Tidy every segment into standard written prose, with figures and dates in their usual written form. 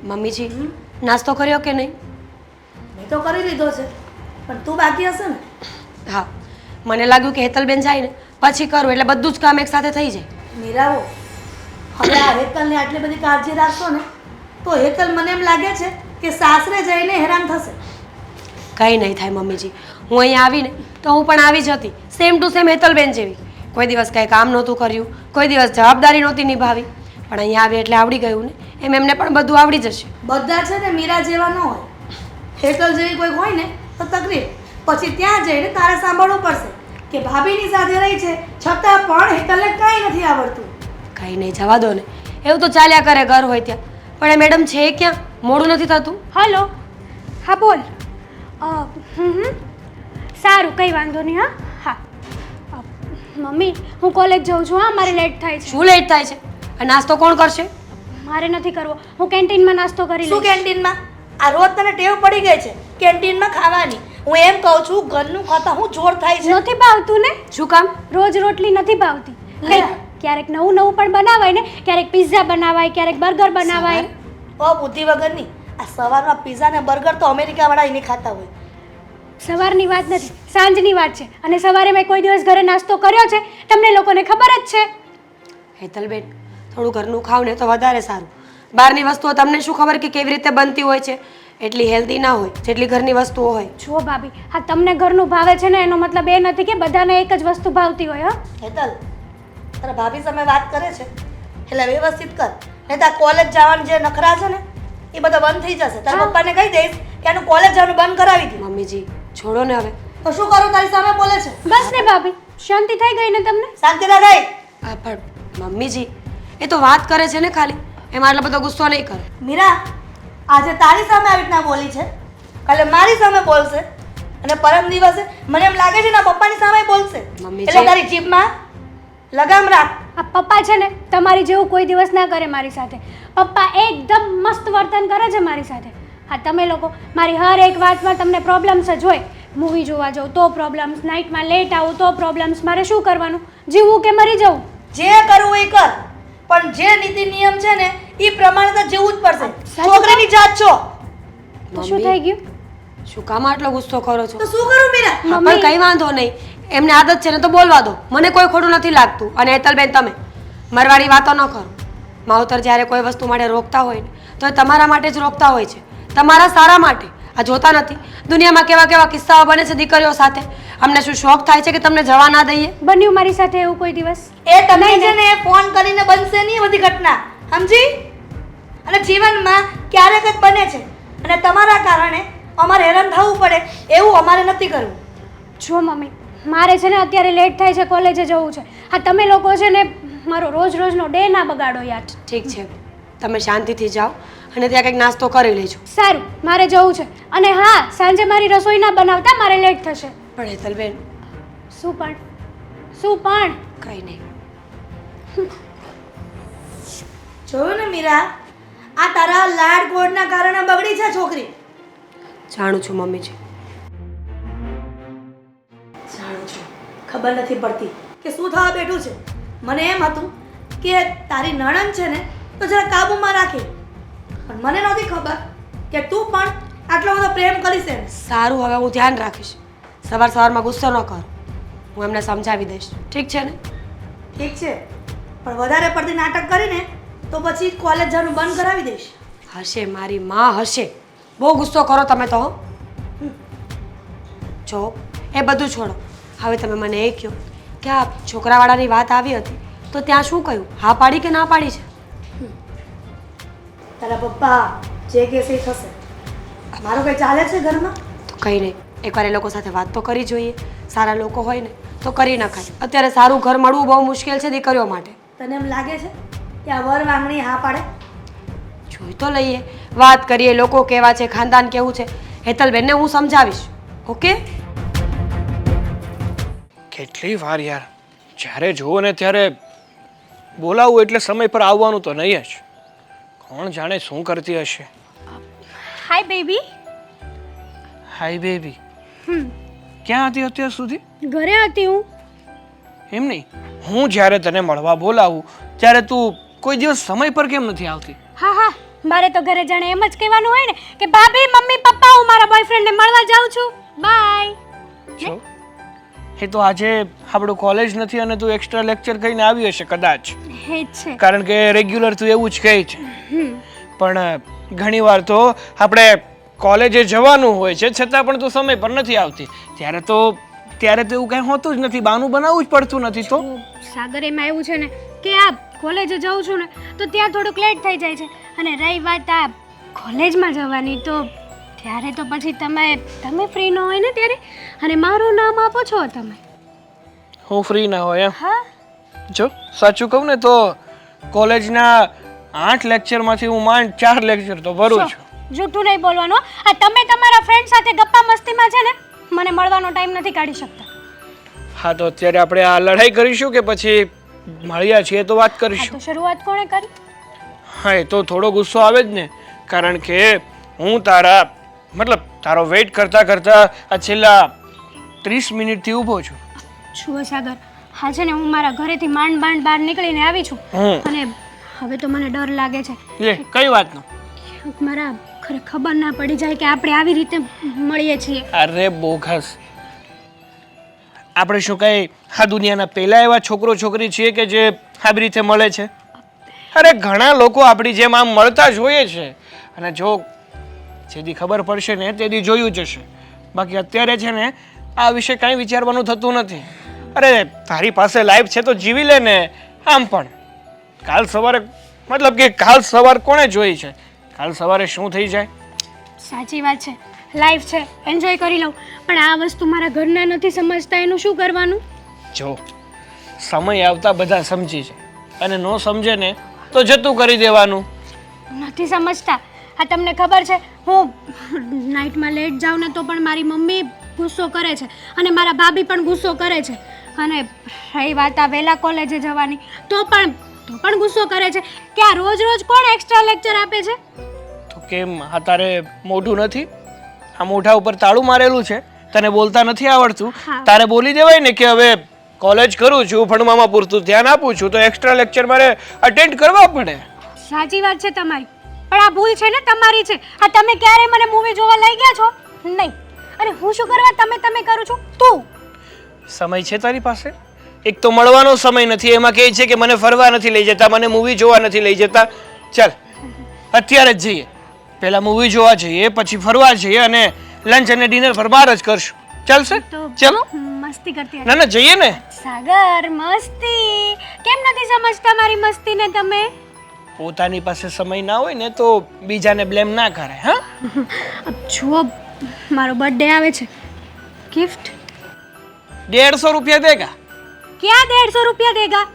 મમ્મીજી નાસ્તો કર્યો કે નહીં? મેં તો કરી લીધો છે, પણ તું બાકી હશે ને? હા, મને લાગ્યું કે હેતલબેન જાય ને પછી કરું એટલે બધું જ કામ એક સાથે થઈ જાય. મીરાઓ, હવે આ હેતલને આટલી બધી કાળજી રાખશો ને તો હેતલ મને એમ લાગે છે કે સાસરે જઈને હેરાન થશે. કંઈ નહીં થાય મમ્મીજી. હું અહીંયા આવીને તો હું પણ આવી જ હતી, સેમ ટુ સેમ હેતલબેન જેવી. કોઈ દિવસ કાંઈ કામ નહોતું કર્યું, કોઈ દિવસ જવાબદારી નહોતી નિભાવી, પણ અહીંયા આવી એટલે આવડી ગયું ને. એમ એમને પણ બધું આવડી જશે. બધા છે ને મીરા જેવા ન હોય. હેતલ જેવી કોઈ હોય ને તો તકલીફ. પછી ત્યાં જઈને તારે સાંભળવું પડશે કે ભાભીની સાથે રહી છે છતાં પણ હેતલને કાંઈ નથી આવડતું. કંઈ નહીં, જવા દો ને. એવું તો ચાલ્યા કરે ઘર હોય ત્યાં. પણ એ મેડમ છે ક્યાં? મોડું નથી થતું? હલો, હા બોલ. સારું, કંઈ વાંધો નહીં. હા હા મમ્મી, હું કોલેજ જાઉં છું. હા, મારે લેટ થાય છે. શું લેટ થાય છે? આ નાસ્તો કોણ કરશે? મારે નથી કરવો. હું કેન્ટીનમાં નાસ્તો કરી શું લઈશ. કેન્ટીનમાં? આ રોજ તને ટેવ પડી ગઈ છે કેન્ટીનમાં ખાવાની. હું એમ કહું છું ઘરનું ખાતા હું જોર થાય છે. નથી ભાવતું ને? શું કામ? રોજ રોટલી નથી ભાવતી. ક્યારેક નવું નવું પણ બનાવાય ને. ક્યારેક પિઝા બનાવાય, ક્યારેક બર્ગર બનાવાય. ઓ બુદ્ધિ વગરની, આ સવારમાં પિઝા ને બર્ગર તો અમેરિકાવાળા એને ખાતા હોય. સવારની વાત નથી, સાંજની વાત છે. અને સવારે મેં કોઈ દિવસ ઘરે નાસ્તો કર્યો છે? તમને લોકોને ખબર જ છે. હેતલબેન, થોડું ઘરનું ખાવ ને તો વધારે સારું. બહારની વસ્તુઓ તમને શું ખબર કે કેવી રીતે બનતી હોય છે? એટલી હેલ્ધી ના હોય જેટલી ઘરની વસ્તુઓ હોય. જો ભાભી, હા તમને ઘરનું ભાવે છે ને એનો મતલબ એ નથી કે બધાને એક જ વસ્તુ ભાવતી હોય. હેતલ, તારા ભાભી સામે વાત કરે છે એટલે વ્યવસ્થિત કર, નહીં તો કોલેજ જવાનું જે નખરા છે ને એ બધા બંધ થઈ જશે. તારા પપ્પાને કહી દઈશ કે આનું કોલેજ જવાનું બંધ કરાવી દે. મમ્મીજી છોડો ને હવે. તો શું કરું? તારી સામે બોલે છે. બસ ને ભાભી, શાંતિ થઈ ગઈ ને તમને? શાંતિ ના રહી. હા પણ મમ્મીજી એ તો વાત કરે છે ને ખાલી, એમાં આટલો બધો ગુસ્સો નહીં કરે. મીરા, આજે તારી સામે આવી રીતના બોલી છે, કાલે મારી સામે બોલશે અને પરમ દિવસે મને એમ લાગે છે ને પપ્પાની સામે બોલશે. મમ્મી એટલે તારી જીભમાં લગામ રાખ. આ પપ્પા છે ને તમારી જેવું કોઈ દિવસ ના કરે મારી સાથે. પપ્પા એકદમ મસ્ત વર્તન કરે છે મારી સાથે. હા, તમે લોકો મારી હર એક વાતમાં તમને પ્રોબ્લેમ્સ જ હોય. મૂવી જોવા જાઉં તો પ્રોબ્લેમ્સ, નાઇટમાં લેટ આવું તો પ્રોબ્લેમ્સ. મારે શું કરવાનું? જીવવું કે મરી જવું? જે કરવું એ કર, પણ જે નીતિ નિયમ છે ને એ પ્રમાણે તો જેવું જ પડશે. સાચું છોકરીની જાત છો. તો શું થઈ ગયું? શું કામ આટલો ગુસ્સો કરો છો? તો શું કરું મીરા? હા, પણ કંઈ વાંધો નહીં. એમને આદત છે ને તો બોલવા દો. મને કોઈ ખોટું નથી લાગતું. અને હેતલબેન, તમે મરવાડી વાતો ન કરો. માવતર જ્યારે કોઈ વસ્તુ માટે રોકતા હોય ને તો એ તમારા માટે જ રોકતા હોય છે, તમારા સારા માટે. આ જોતા નથી દુનિયામાં કેવા કેવા કિસ્સાઓ બને છે દીકરીઓ સાથે? અમને શું શોખ થાય છે કે તમને જવા ના દઈએ? બન્યું મારી સાથે એવું કોઈ દિવસ? એ તમે છે ને ફોન કરીને બનશે નહીં બધી ઘટના, સમજી? અને જીવનમાં ક્યારેક જ બને છે અને તમારા કારણે અમારે હેરાન થવું પડે એવું અમારે નથી કરવું. જો મમ્મી, મારે છે ને અત્યારે લેટ થાય છે, કોલેજે જવું છે. હા, તમે લોકો છે ને મારો રોજ રોજનો ડે ના બગાડો યાર. ઠીક છે, તમે શાંતિથી જાઓ અને ત્યાં કંઈક નાસ્તો કરી લેજો. સારું, મારે જવું છે. અને હા, સાંજે મારી રસોઈ ના બનાવતા, મારે લેટ થશે. પણ હેતલબેન, શું પણ? શું પણ? કંઈ નહીં. જોયું ને મીરા, આ તારા લાડ ગોળના કારણે બગડી છે છોકરી. જાણું છું મમ્મીજી, જાણું છું. ખબર નથી પડતી કે શું થવા બેઠું છે. મને એમ હતું કે તારી નણંદ છે ને તો જરા કાબૂમાં રાખે, પણ મને નહોતી ખબર કે તું પણ આટલો બધો પ્રેમ કરીશ એમ. સારું, હવે હું ધ્યાન રાખીશ. સવાર સવારમાં ગુસ્સો ન કરો. હું એમને સમજાવી દઈશ. ઠીક છે ને? ઠીક છે, પણ વધારે પડતી નાટક કરીને તો પછી કોલેજ જવાનું બંધ કરાવી દઈશ. હશે, મારી માં હશે. બહુ ગુસ્સો કરો તમે તો. જો એ બધું છોડો. હવે તમે મને એ કહો કે આ છોકરાવાળાની વાત આવી હતી તો ત્યાં શું કહ્યું? હા પાડી કે ના પાડી છે? તારા પપ્પા જે કહેશે એ થશે. મારું કંઈ ચાલે છે ઘરમાં? તો કંઈ નહીં, એકવાર એ લોકો સાથે વાત તો કરી જોઈએ. સારા લોકો હોય ને તો કરી નખાય. અત્યારે સારું ઘર મળવું બહુ મુશ્કેલ છે દીકરીઓ માટે. તને એમ લાગે છે કે આ વર વાંગણી હા પાડે? જોઈ તો લઈએ, વાત કરીએ, લોકો કેવા છે, ખાનદાન કેવું છે. હેતલબેનને હું સમજાવીશ. ઓકે? કેટલી વાર યાર, જ્યારે જુઓ ને ત્યારે બોલાવું એટલે સમય પર આવવાનું તો નહીં જ. કોણ જાણે શું કરતી હશે. હાય બેબી. હાય બેબી. ક્યાં હતી અત્યાર સુધી? ઘરે હતી હું. એમ નહીં, હું જ્યારે તને મળવા બોલાવું ત્યારે તું કોઈ દિવસ સમય પર કેમ નથી આવતી? હા હા, મારે તો ઘરે જાણે એમ જ કહેવાનું હોય ને કે ભાભી મમ્મી પપ્પા હું મારા બોયફ્રેન્ડને મળવા જાઉં છું બાય. જો એ તો આજે આપણું કોલેજ નથી અને તું એક્સ્ટ્રા લેક્ચર કરીને આવી હશે કદાચ, હે જ છે. કારણ કે રેગ્યુલર તું એવું જ કહે છે. પણ ઘણીવાર તો આપણે કોલેજે જવાનું હોય છે છતાં પણ તું સમય પર નથી આવતી. ત્યારે તો એવું કંઈ હોતું જ નથી, બાનું બનાવવું જ પડતું નથી. તો સાગર એમાં એવું છે ને કે આ કોલેજે જાઉં છું ને તો ત્યાં થોડુંક લેટ થઈ જાય છે, અને રહી વાત આ કોલેજમાં જવાની તો ત્યારે તો પછી તમે ફ્રી ન હોય ને ત્યારે, અને મારું નામ આપો છો તમે. હું ફ્રી ના હોય એમ? હા. જો સાચું કહું ને તો કોલેજના 8 લેક્ચરમાંથી હું માંડ 4 લેક્ચર તો ભરું છું. જૂઠું નહીં બોલવાનું. આ તમે તમારા ફ્રેન્ડ સાથે ગપ્પા મસ્તીમાં છે ને મને મળવાનો ટાઈમ નથી કાઢી શકતા. હા, તો અત્યારે આપણે આ લડાઈ કરીશું કે પછી મળ્યા છીએ તો વાત આ કરીશું? તો શરૂઆત કોણે કરી? હા, એ તો થોડો ગુસ્સો આવે જ ને, કારણ કે હું તારો વેઇટ કરતા કરતા આ છેલ્લા 30 મિનિટથી ઊભો છું. જુઓ સાગર, હા છે ને હું મારા ઘરેથી માંડ બહાર નીકળીને આવી છું, અને હવે તો મને ડર લાગે છે. કઈ વાતનો? મારા ઘરે ખબર ના પડી જાય કે આપણે આવી રીતે મળીએ છીએ. અરે બોગસ, આપણે શું કઈ આ દુનિયાના પહેલા એવા છોકરો છોકરી છીએ કે જે આવી રીતે મળે છે? અરે ઘણા લોકો આપણી જેમ આમ મળતા જ હોય છે, અને જો જેથી ખબર પડશે ને તેથી જોયું જશે. બાકી અત્યારે છે ને આ વિશે કાંઈ વિચારવાનું થતું નથી. અરે તારી પાસે લાઈફ છે તો જીવી લે ને. આમ પણ કાલ સવાર કોણે જોઈ છે? કાલ સવારે શું થઈ જાય? સાચી વાત છે, લાઈફ છે, એન્જોય કરી લઉં, પણ આ વસ્તુ મારા ઘરના નથી સમજતા, એનું શું કરવાનું? જો સમય આવતા બધા સમજી જાય, અને ન સમજે ને તો જતું કરી દેવાનું. નથી સમજતા. આ તમને ખબર છે હું નાઇટમાં લેટ જાઉં ને તો પણ મારી મમ્મી ગુસ્સો કરે છે, અને મારા ભાભી પણ ગુસ્સો કરે છે, અને રહી વાત આ વહેલા કોલેજે જવાની તો પણ ગુસ્સો કરે છે કે આ રોજ કોણ એક્સ્ટ્રા લેક્ચર આપે છે. તો કેમ આ તારે મોઢું નથી? આ મોઢા ઉપર તાળું મારેલું છે? તને બોલતા નથી આવડતું? તારે બોલી દેવાય ને કે હવે કોલેજ કરું છું, ભણવામાં પૂરતું ધ્યાન આપું છું, તો એક્સ્ટ્રા લેક્ચર મારે અટેન્ડ કરવા પડે. સાચી વાત છે તમારી, પણ આ ભૂલ છે ને તમારી છે. આ તમે ક્યારે મને મૂવી જોવા લઈ ગયા છો? નહીં. અને હું શું કરવા તમે કરું છું? તું સમય છે તારી પાસે? એક તો મળવાનો સમય નથી, એમાં કહે છે કે મને ફરવા નથી લઈ જતા, મને મૂવી જોવા નથી લઈ જતા. ચાલ અત્યારે જ જઈએ, પહેલા મૂવી જોવા જઈએ, પછી ફરવા જઈએ, અને લંચ અને ડિનર પર બહાર જ કરશું. ચાલશે? ચાલો. મસ્તી કરતી ના જઈએ ને. સાગર, મસ્તી કેમ નથી સમજતા મારી મસ્તીને તમે? પોતાની પાસે સમય ના હોય ને તો બીજાને બ્લેમ ના કરાય. હા, જુઓ મારો બર્થડે આવે છે, ગિફ્ટ 150 રૂપિયા દેગા? ક્યાં 150 રૂપિયા દેગા?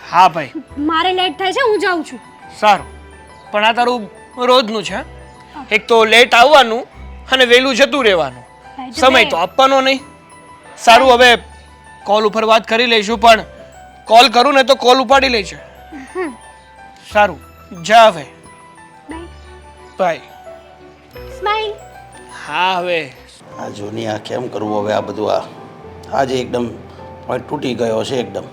હા ભાઈ, મારે લેટ થાય છે, હું જાઉં છું. સારું, પણ આ તારું રોજનું છે. એક તો લેટ આવવાનું અને વહેલું જતું રહેવાનું, સમય તો આપવાનો નહીં. સારું, હવે કોલ ઉપર વાત કરી લઈશું, પણ કોલ કરું ને તો કોલ ઉપાડી લેજે. સારું, જા હવે. બાય. સ્માઈલ. હા, હવે આ જોની આ કેમ કરવું હવે આ બધું? આજે એકદમ પોઈન્ટ તૂટી ગયો છે એકદમ.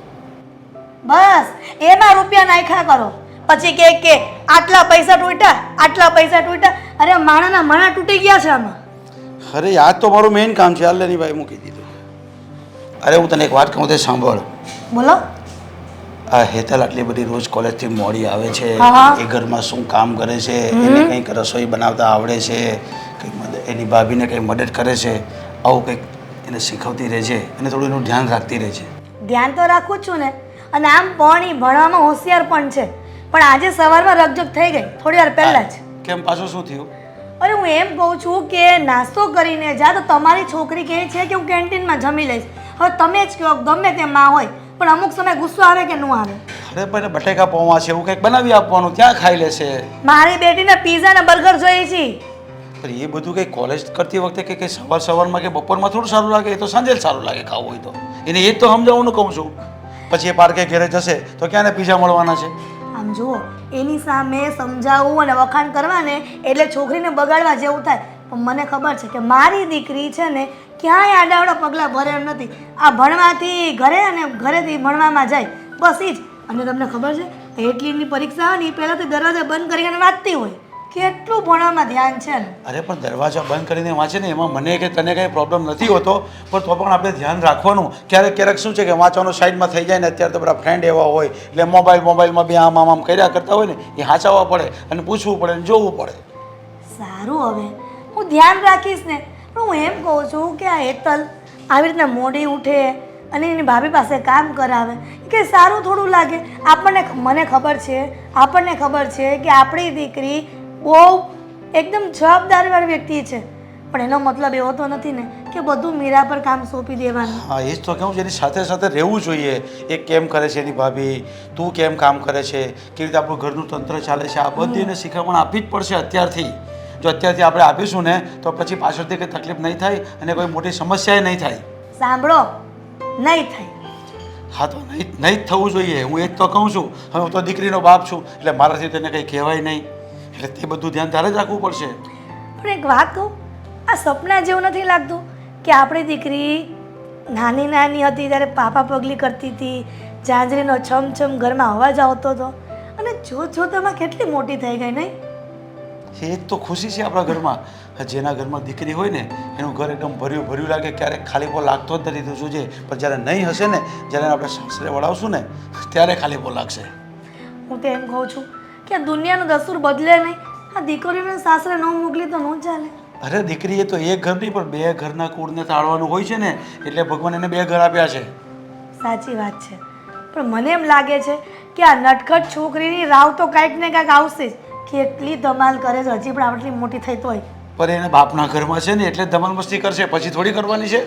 બસ એમાં રૂપિયા નાખ્યા કરો, પછી કે આટલા પૈસા તૂટ્યા. અરે માણાના માણા તૂટી ગયા છે આમાં. અરે આ તો મારું મેઇન કામ છે, હાલની ભાઈ મૂકી દીધું. અરે હું તને એક વાત કહું તે સાંભળ. બોલો. આ હેતલ આટલી બધી રોજ કોલેજથી મોડી આવે છે, હા. એ ઘરમાં શું કામ કરે છે, એને કંઈક રસોઈ બનાવતા આવડે છે, કંઈક એની ભાભીને કંઈ મદદ કરે છે, આવું કંઈક એને શીખવતી રહે છે, અને થોડું એનું ધ્યાન રાખતી રહે છે. ધ્યાન તો રાખું જ છું ને, અને આમ પણ ઈ ભણવામાં હોશિયાર પણ છે, પણ આજે સવારમાં રકજક થઈ ગઈ થોડી વાર પહેલા જ. કેમ, પાછું શું થયું? અરે હું એમ કહું છું કે નાસ્તો કરીને જા, તો તમારી છોકરી કહે છે કે હું કેન્ટીનમાં જમી લઈશ. હવે તમે જ કહો, ગમે તે માં હોય, પણ અમુક સમય ગુસ્સો આવે કે ન આવે? અરે પણ બટેકા પૌવા છે, એવું કંઈક બનાવી આપવાનું, ત્યાં ખાઈ લેશે. મારી બેટીને પીઝા ને બર્ગર જોઈએ છે. પણ એ બધું કંઈ કોલેજ કરતી વખતે કે સવારમાં કે બપોરમાં થોડું સારું લાગે, એ તો સાંજે જ સારું લાગે ખાવું હોય તો. એને એ જ તો સમજાવવાનું કહું છું. પછી એ પાર્કે ઘરે જશે તો ક્યાં પીઝા મળવાના છે? આમ જુઓ, એની સામે સમજાવવું અને વખાણ કરવાને એટલે છોકરીને બગાડવા જેવું થાય. પણ મને ખબર છે કે મારી દીકરી છે ને ક્યાંય આડાવડા પગલાં ભરે એમ નથી. આ ભણવાથી ઘરે અને ઘરેથી ભણવામાં જાય, બસ એ જ. અને તમને ખબર છે એટલી એની પરીક્ષા હોય ને એ પહેલાં તો દરવાજા બંધ કરીને વાંચતી હોય કેટલું ભણવામાં ધ્યાન છે ને. અરે પણ દરવાજા બંધ કરીને વાંચે ને એમાં મને કે તને કંઈ પ્રોબ્લેમ નથી હોતો, પણ તો પણ આપણે ધ્યાન રાખવાનું. ક્યારેક ક્યારેક શું છે કે વાંચવાનું સાઈડમાં થઈ જાય ને, અત્યારે તો બધા ફ્રેન્ડ એવા હોય એટલે મોબાઈલમાં બી આમ કર્યા કરતા હોય ને, એ સાચવવા પડે અને પૂછવું પડે અને જોવું પડે. સારું, હવે હું ધ્યાન રાખીશ ને. પણ હું એમ કહું છું કે આ હેતલ આવી રીતના મોડી ઉઠે અને એની ભાભી પાસે કામ કરાવે કે સારું થોડું લાગે? મને ખબર છે કે આપણી દીકરી બહુ એકદમ જવાબદારીવાળી વ્યક્તિ છે, પણ એનો મતલબ એવો તો નથી ને કે બધું મીરા પર કામ સોંપી દેવાનું. હા, એ જ તો કહું છું, એની સાથે સાથે રહેવું જોઈએ. એ કેમ કરે છે એની ભાભી, તું કેમ કામ કરે છે, કેવી રીતે આપણું ઘરનું તંત્ર ચાલે છે, આ બધી એને શીખવણ આપવી જ પડશે અત્યારથી. જો અત્યારથી આપણે આપીશું ને તો પછી પાછળથી કંઈ તકલીફ નહીં થાય અને કોઈ મોટી સમસ્યા નહીં થાય. સાંભળો, નહીં થાય. હા, તો નહીં જ થવું જોઈએ. હું એ જ તો કહું છું. હવે હું તો દીકરીનો બાપ છું એટલે મારાથી તેને કંઈ કહેવાય નહીં, એટલે તે બધું ધ્યાન તારે જ રાખવું પડશે. પણ એક વાત કહું, આ સપના જેવું નથી લાગતું કે આપણી દીકરી નાની હતી ત્યારે પાપા પગલી કરતી હતી, ઝાંઝરીનો છમછમ ઘરમાં અવાજ આવતો હતો, અને જોતમાં કેટલી મોટી થઈ ગઈ નહીં? એ જ તો ખુશી છે આપણા ઘરમાં. જેના ઘરમાં દીકરી હોય ને એનું ઘર એકદમ ભર્યું લાગે, ક્યારેક ખાલીપો લાગતો જ નથી. તું જોજે, પણ જ્યારે નહીં હશે ને, જ્યારે આપણે સાસરે વળાવશું ને ત્યારે ખાલીપો લાગશે. હું તો એમ કહું છું કે આ દુનિયાનો દસ્તુર બદલે નહીં. આ દીકરીઓને સાસરે ન મોકલી તો ન ચાલે. અરે દીકરી, એ તો એક ઘર નહીં પણ બે ઘરના કુળને તાળવાનું હોય છે ને, એટલે ભગવાન એને બે ઘર આપ્યા છે. સાચી વાત છે, પણ મને એમ લાગે છે કે આ નટખટ છોકરીની રાવ તો કાંઈક ને કાંઈક આવશે જ. કેટલી ધમાલ કરે છે, હજી પણ આટલી મોટી થઈ તોય. પણ એને બાપના ઘરમાં છે ને એટલે ધમાલ મસ્તી કરશે, પછી થોડી કરવાની છે.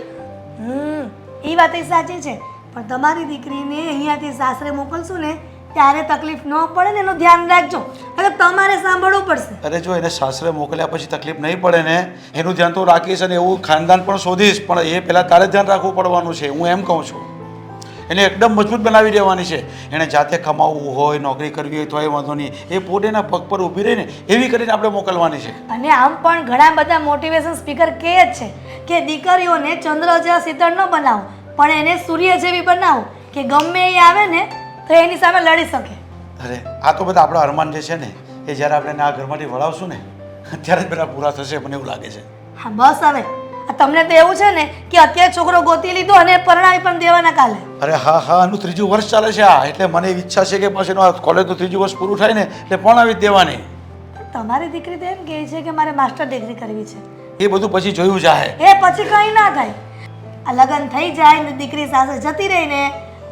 એ વાત એ સાચી છે, પણ તમારી દીકરીને અહીંયાથી સાસરે મોકલશું ને ત્યારે તકલીફ ન પડે ને એનું ધ્યાન રાખજો. એટલે તમારે સાંભળવું પડશે. અરે જો એને સાસરે મોકલ્યા પછી તકલીફ નહીં પડે ને એનું ધ્યાન તો રાખીશ, અને એવું ખાનદાન પણ શોધીશ, પણ એ પહેલાં તારે ધ્યાન રાખવું પડવાનું છે. હું એમ કહું છું, એને એકદમ મજબૂત બનાવી દેવાની છે. એણે જાતે કમાવવું હોય, નોકરી કરવી હોય તોય વાંધો નહીં, એ પોતે એના પગ પર ઊભી રહીને એવી કરીને આપણે મોકલવાની છે. અને આમ પણ ઘણા બધા મોટિવેશન સ્પીકર કહે જ છે કે દીકરીઓને ચંદ્ર જેવા શીતળ ન બનાવો, પણ એને સૂર્ય જેવી બનાવો કે ગમે એ આવે ને તો એની સામે લડી શકે. અરે આ તો બધા આપણા અરમાન જે છે ને, એ જ્યારે આપણે આ ઘરમાંથી વળાવશું ને ત્યારે જ બધા પૂરા થશે, મને એવું લાગે છે. હા બસ, હવે તમને તો એવું છે ને કે અત્યારે છોકરો ગોતી લીધો અને પરણાવી પણ દેવાના કાલે. અરે હા, આનું 3જું વર્ષ ચાલે છે આ, એટલે મને એવી ઈચ્છા છે કે પછી કોલેજનું 3જું વર્ષ પૂરું થાય ને એટલે પરણાવી જ દેવાની. તમારી દીકરી તો એમ કહે છે કે મારે માસ્ટર ડિગ્રી કરવી છે. એ બધું પછી જોયું જાય. એ પછી કંઈ ના થાય. આ લગ્ન થઈ જાય ને દીકરી સાસરે જતી રહી ને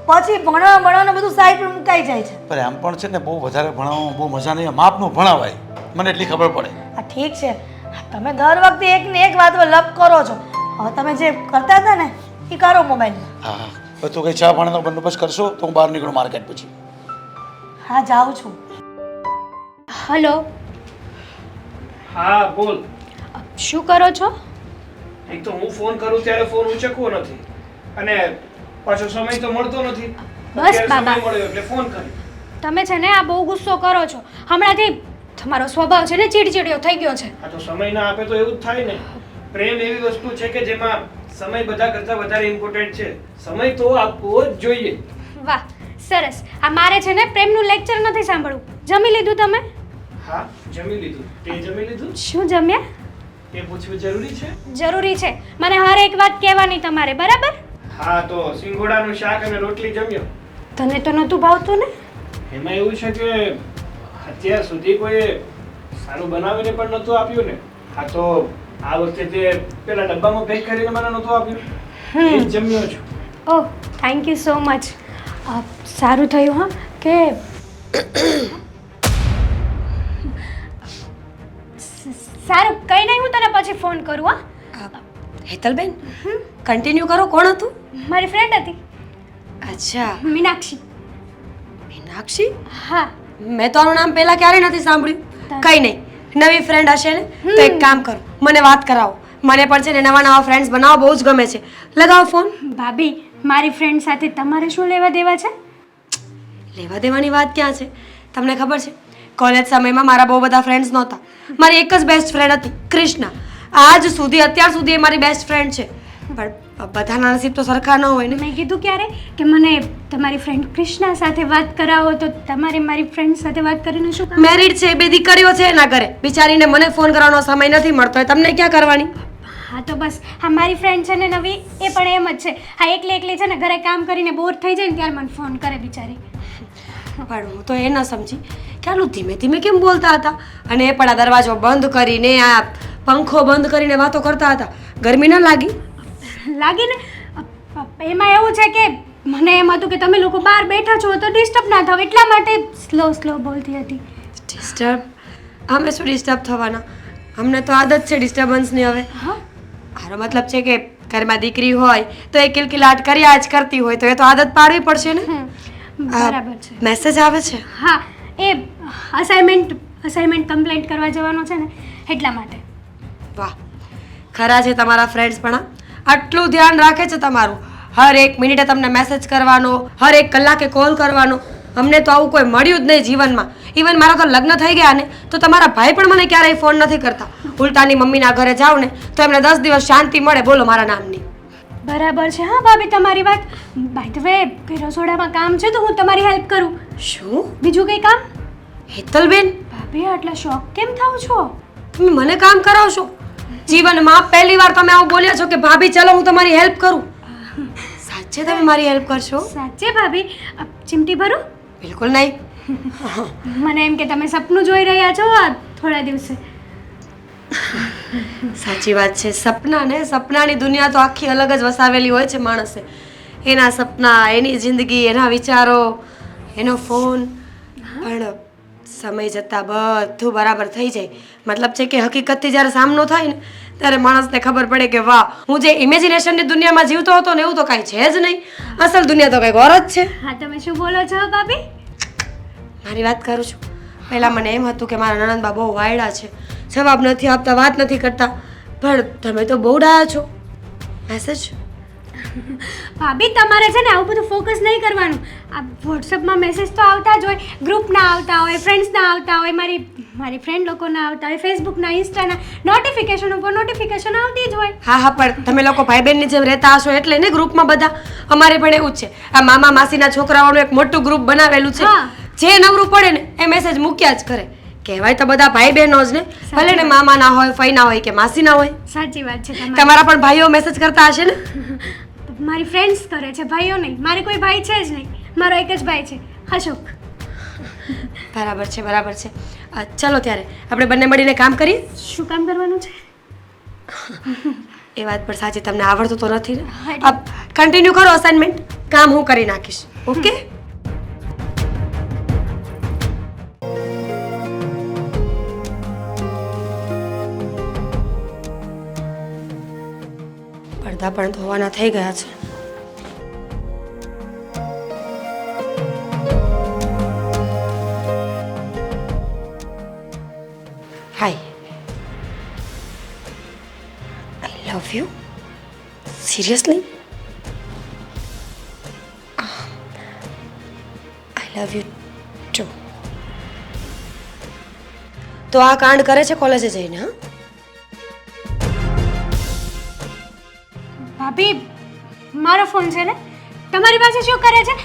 પછી ભણવાનું બધું સાઈડ પર મુકાઈ જાય છે. પણ આમ પણ છે ને, બહુ વધારે ભણાવવામાં બહુ મજા નહીં, માપનું ભણાવાય, મને એટલી ખબર પડે. આ ઠીક છે, તમે દર વખતે એકને એક વાત પર લપ કરો છો. હવે તમે જે કરતા હતા ને એ કરો મોબાઈલમાં. હા, હવે તું કંઈ ચા પાણીનો બંદોબસ્ત કરશો તો હું બહાર નીકળું માર્કેટ પછી. હા, જાઉં છું. હલો, હા બોલ. શું કરો છો? એક તો હું ફોન કરું ત્યારે ફોન ઉચકવો નથી, અને પાછો સમય તો મળતો નથી. બસ અત્યારે બાબા. સમય મળ્યો એટલે ફોન કર્યો. તમે છે ને આ બહુ ગુસ્સો કરો છો હમણાંથી. તમારો સ્વભાવ છે ને ચીડચીડિયો થઈ ગયો છે. આ તો સમય ના આપે તો એવું જ થાય ને. પ્રેમ એવી વસ્તુ છે કે જેમાં સમય બધા કરતાં વધારે ઇમ્પોર્ટન્ટ છે. સમય તો આપવો જ જોઈએ. વાહ, સરસ. આ મારે છે ને પ્રેમનું લેક્ચર નથી સાંભળવું. જમી લીધું તમે? હા, જમી લીધું. તે જમી લીધું? શું જમ્યા? એ પૂછવું જરૂરી છે? જરૂરી છે. મને હર એક વાત કહેવાની તમારે, બરાબર? હા, તો સિંગોડાનું શાક અને રોટલી જમ્યો. તને તો નહોતું ભાવતું ને? એમાં એવું છે કે અત્યાર સુધી કોઈ સારું બનાવીને પણ નહોતું આપ્યું ને. હા, તો આ વખતે તે પેલા ડબ્બામાં પેક કરીને મને નહોતું આપ્યું, એ જ જમ્યો છું. ઓહ, થેન્ક યુ સો મચ. સારું થયું હા કે સારું, કંઈ નહીં, હું તને પછી ફોન કરું. હા, હેતલબેન, કન્ટિન્યુ કરો. કોણ હતું? મારી ફ્રેન્ડ હતી. અચ્છા, મીનાક્ષી. મીનાક્ષી? હા. મેં તો આનું નામ પહેલા ક્યારેય નથી સાંભળ્યું. કંઈ નહીં, નવી ફ્રેન્ડ હશે ને તો એક કામ કરો, મને વાત કરાવો. મને પણ છે ને નવા ફ્રેન્ડ્સ બનાવવા બહુ જ ગમે છે. લગાવો ફોન. ભાભી, મારી ફ્રેન્ડ સાથે તમારે શું લેવા દેવા છે? લેવા દેવાની વાત ક્યાં છે? તમને ખબર છે, કોલેજ સમયમાં મારા બહુ બધા ફ્રેન્ડ્સ નહોતા. મારી એક જ બેસ્ટ ફ્રેન્ડ હતી, કૃષ્ણા. અત્યાર સુધી એ મારી બેસ્ટ ફ્રેન્ડ છે. પણ બધાના નસીબ તો સરખા ન હોય ને. મેં કીધું ક્યારે કે મને તમારી ફ્રેન્ડ કૃષ્ણા સાથે વાત કરાવો, તો તમારે મારી ફ્રેન્ડ સાથે વાત કરીને શું કામ? મેરિડ છે, 2 દીકરીઓ છે એના ઘરે. બિચારીને મને ફોન કરવાનો સમય નથી મળતો, એ તમને ક્યાં કરવાની? હા તો બસ, હા મારી ફ્રેન્ડ છે ને નવી, એ પણ એમ જ છે. હા એકલી છે ને ઘરે કામ કરીને બોર થઈ જાય ને ત્યારે મને ફોન કરે બિચારી. પણ હું તો એ ન સમજી કે આટલું ધીમે ધીમે કેમ બોલતા હતા, અને એ પણ આ દરવાજો બંધ કરીને, આ પંખો બંધ કરીને વાતો કરતા હતા. ગરમી ન લાગી? લાગીને એમાં એવું છે કે મને એમ હતું કે તમે લોકો બહાર બેઠા છો તો ડિસ્ટર્બ ના થાવ, એટલા માટે સ્લો બોલતી હતી. ડિસ્ટર્બ? અમે શું ડિસ્ટર્બ થવાના? અમને તો આદત છે ડિસ્ટર્બન્સની હવે. હા મારો મતલબ છે કે ઘરમાં દીકરી હોય તો એ કિલકિલાટ કર્યા જ કરતી હોય તો એ તો આદત પાડવી પડશે ને. બરાબર છે. મેસેજ આવે છે? હા એ અસાઇનમેન્ટ કમ્પ્લીટ કરવા જવાનું છે ને એટલા માટે. વાહ, ખરા છે તમારા ફ્રેન્ડ્સ પણ. આટલું ધ્યાન રાખે છે તમારું, હર એક મિનિટે તમને મેસેજ કરવાનો, હર એક કલાકે કોલ કરવાનો. અમને તો આવું કોઈ મળ્યું જ નહીં જીવનમાં. ઇવન મારા તો લગ્ન થઈ ગયા ને તો તમારા ભાઈ પણ મને ક્યારેય ફોન નથી કરતા. ઉલટાની મમ્મીના ઘરે જાઉં ને તો એમને 10 દિવસ શાંતિ મળે, બોલો મારા નામની. બરાબર છે હા ભાભી તમારી વાત. બાય ધ વે કે રસોડામાં કામ છે તો હું તમારી હેલ્પ કરું. શું? બીજું કંઈ કામ? હેતલબેન, ભાભી આટલા શોખ કેમ થાવ છો? તમે મને કામ કરાવશો? જીવનમાં પહેલી વાર તમે આવું બોલ્યા છો કે ભાભી ચલો હું તમારી હેલ્પ કરું. સાચે તમે મારી હેલ્પ કરશો? સાચે ભાભી. ચીમટી ભરું? બિલકુલ નહીં. મને એમ કે તમે સપનું જોઈ રહ્યા છો આ થોડા દિવસે. સાચી વાત છે. સપના ને, સપનાની દુનિયા તો આખી અલગ જ વસાવેલી હોય છે માણસે. એના સપના, એની જિંદગી, એના વિચારો, એનો ફોન. પણ સમય જતાં બધું બરાબર થઈ જાય. મતલબ છે કે હકીકતથી જ્યારે સામનો થાય ને ત્યારે માણસને ખબર પડે કે વાહ, હું જે ઇમેજિનેશનની દુનિયામાં જીવતો હતો ને એવું તો કાંઈ છે જ નહીં. અસલ દુનિયા તો કંઈક ઓર જ છે. હા તમે શું બોલો છો ભાભી? મારી વાત કરું છું. પહેલાં મને એમ હતું કે મારા નણંદબા બહુ વાયડા છે, જવાબ નથી આપતા, વાત નથી કરતા. પણ તમે તો બહુ ડાયા છો. મેસેજ? ભાભી તમારે છે ને આવું બધું ફોકસ નહીં કરવાનું. આ વોટ્સઅપમાં મેસેજ તો આવતા જ હોય, ગ્રુપના આવતા હોય, ફ્રેન્ડ્સના આવતા હોય, મારી ફ્રેન્ડ લોકોના આવતા હોય, ફેસબુકના, ઇન્સ્ટાના નોટિફિકેશન ઉપર નોટિફિકેશન આવતી જ હોય. હા હા, પણ તમે લોકો ભાઈ બહેનની જેમ રહેતા હશો એટલે ને ગ્રુપમાં બધા. અમારે પણ એવું જ છે. આ મામા માસીના છોકરાઓનું એક મોટું ગ્રુપ બનાવેલું છે. હા. જે નવરું પડે ને એ મેસેજ મૂક્યા જ કરે. કહેવાય તો બધા ભાઈ બહેનો જ ને, ભલે ને મામાના હોય, ફઈના હોય કે માસીના હોય. સાચી વાત છે તમારી. તમારા પણ ભાઈઓ મેસેજ કરતા હશે ને? મારી ફ્રેન્ડ્સ કરે છે, ભાઈઓ નહીં. મારે કોઈ ભાઈ છે જ નહીં, મારો એક જ ભાઈ છે, અશોક. બરાબર છે, બરાબર છે. ચલો ત્યારે આપણે બંને મળીને કામ કરીએ. શું કામ કરવાનું છે? એ વાત પણ સાચી, તમને આવડતું તો નથી ને. હા, કન્ટિન્યુ કરો અસાઇનમેન્ટ, કામ હું કરી નાખીશ. ઓકે? પડદા પણ ધોવાના થઈ ગયા છે. Hi, I love you. Seriously? I love you too. તો આ કાંડ કરે છે કોલેજે જઈને? હા, ભાભી મારો ફોન છે ને, તમારી પાસે શું કરે છે?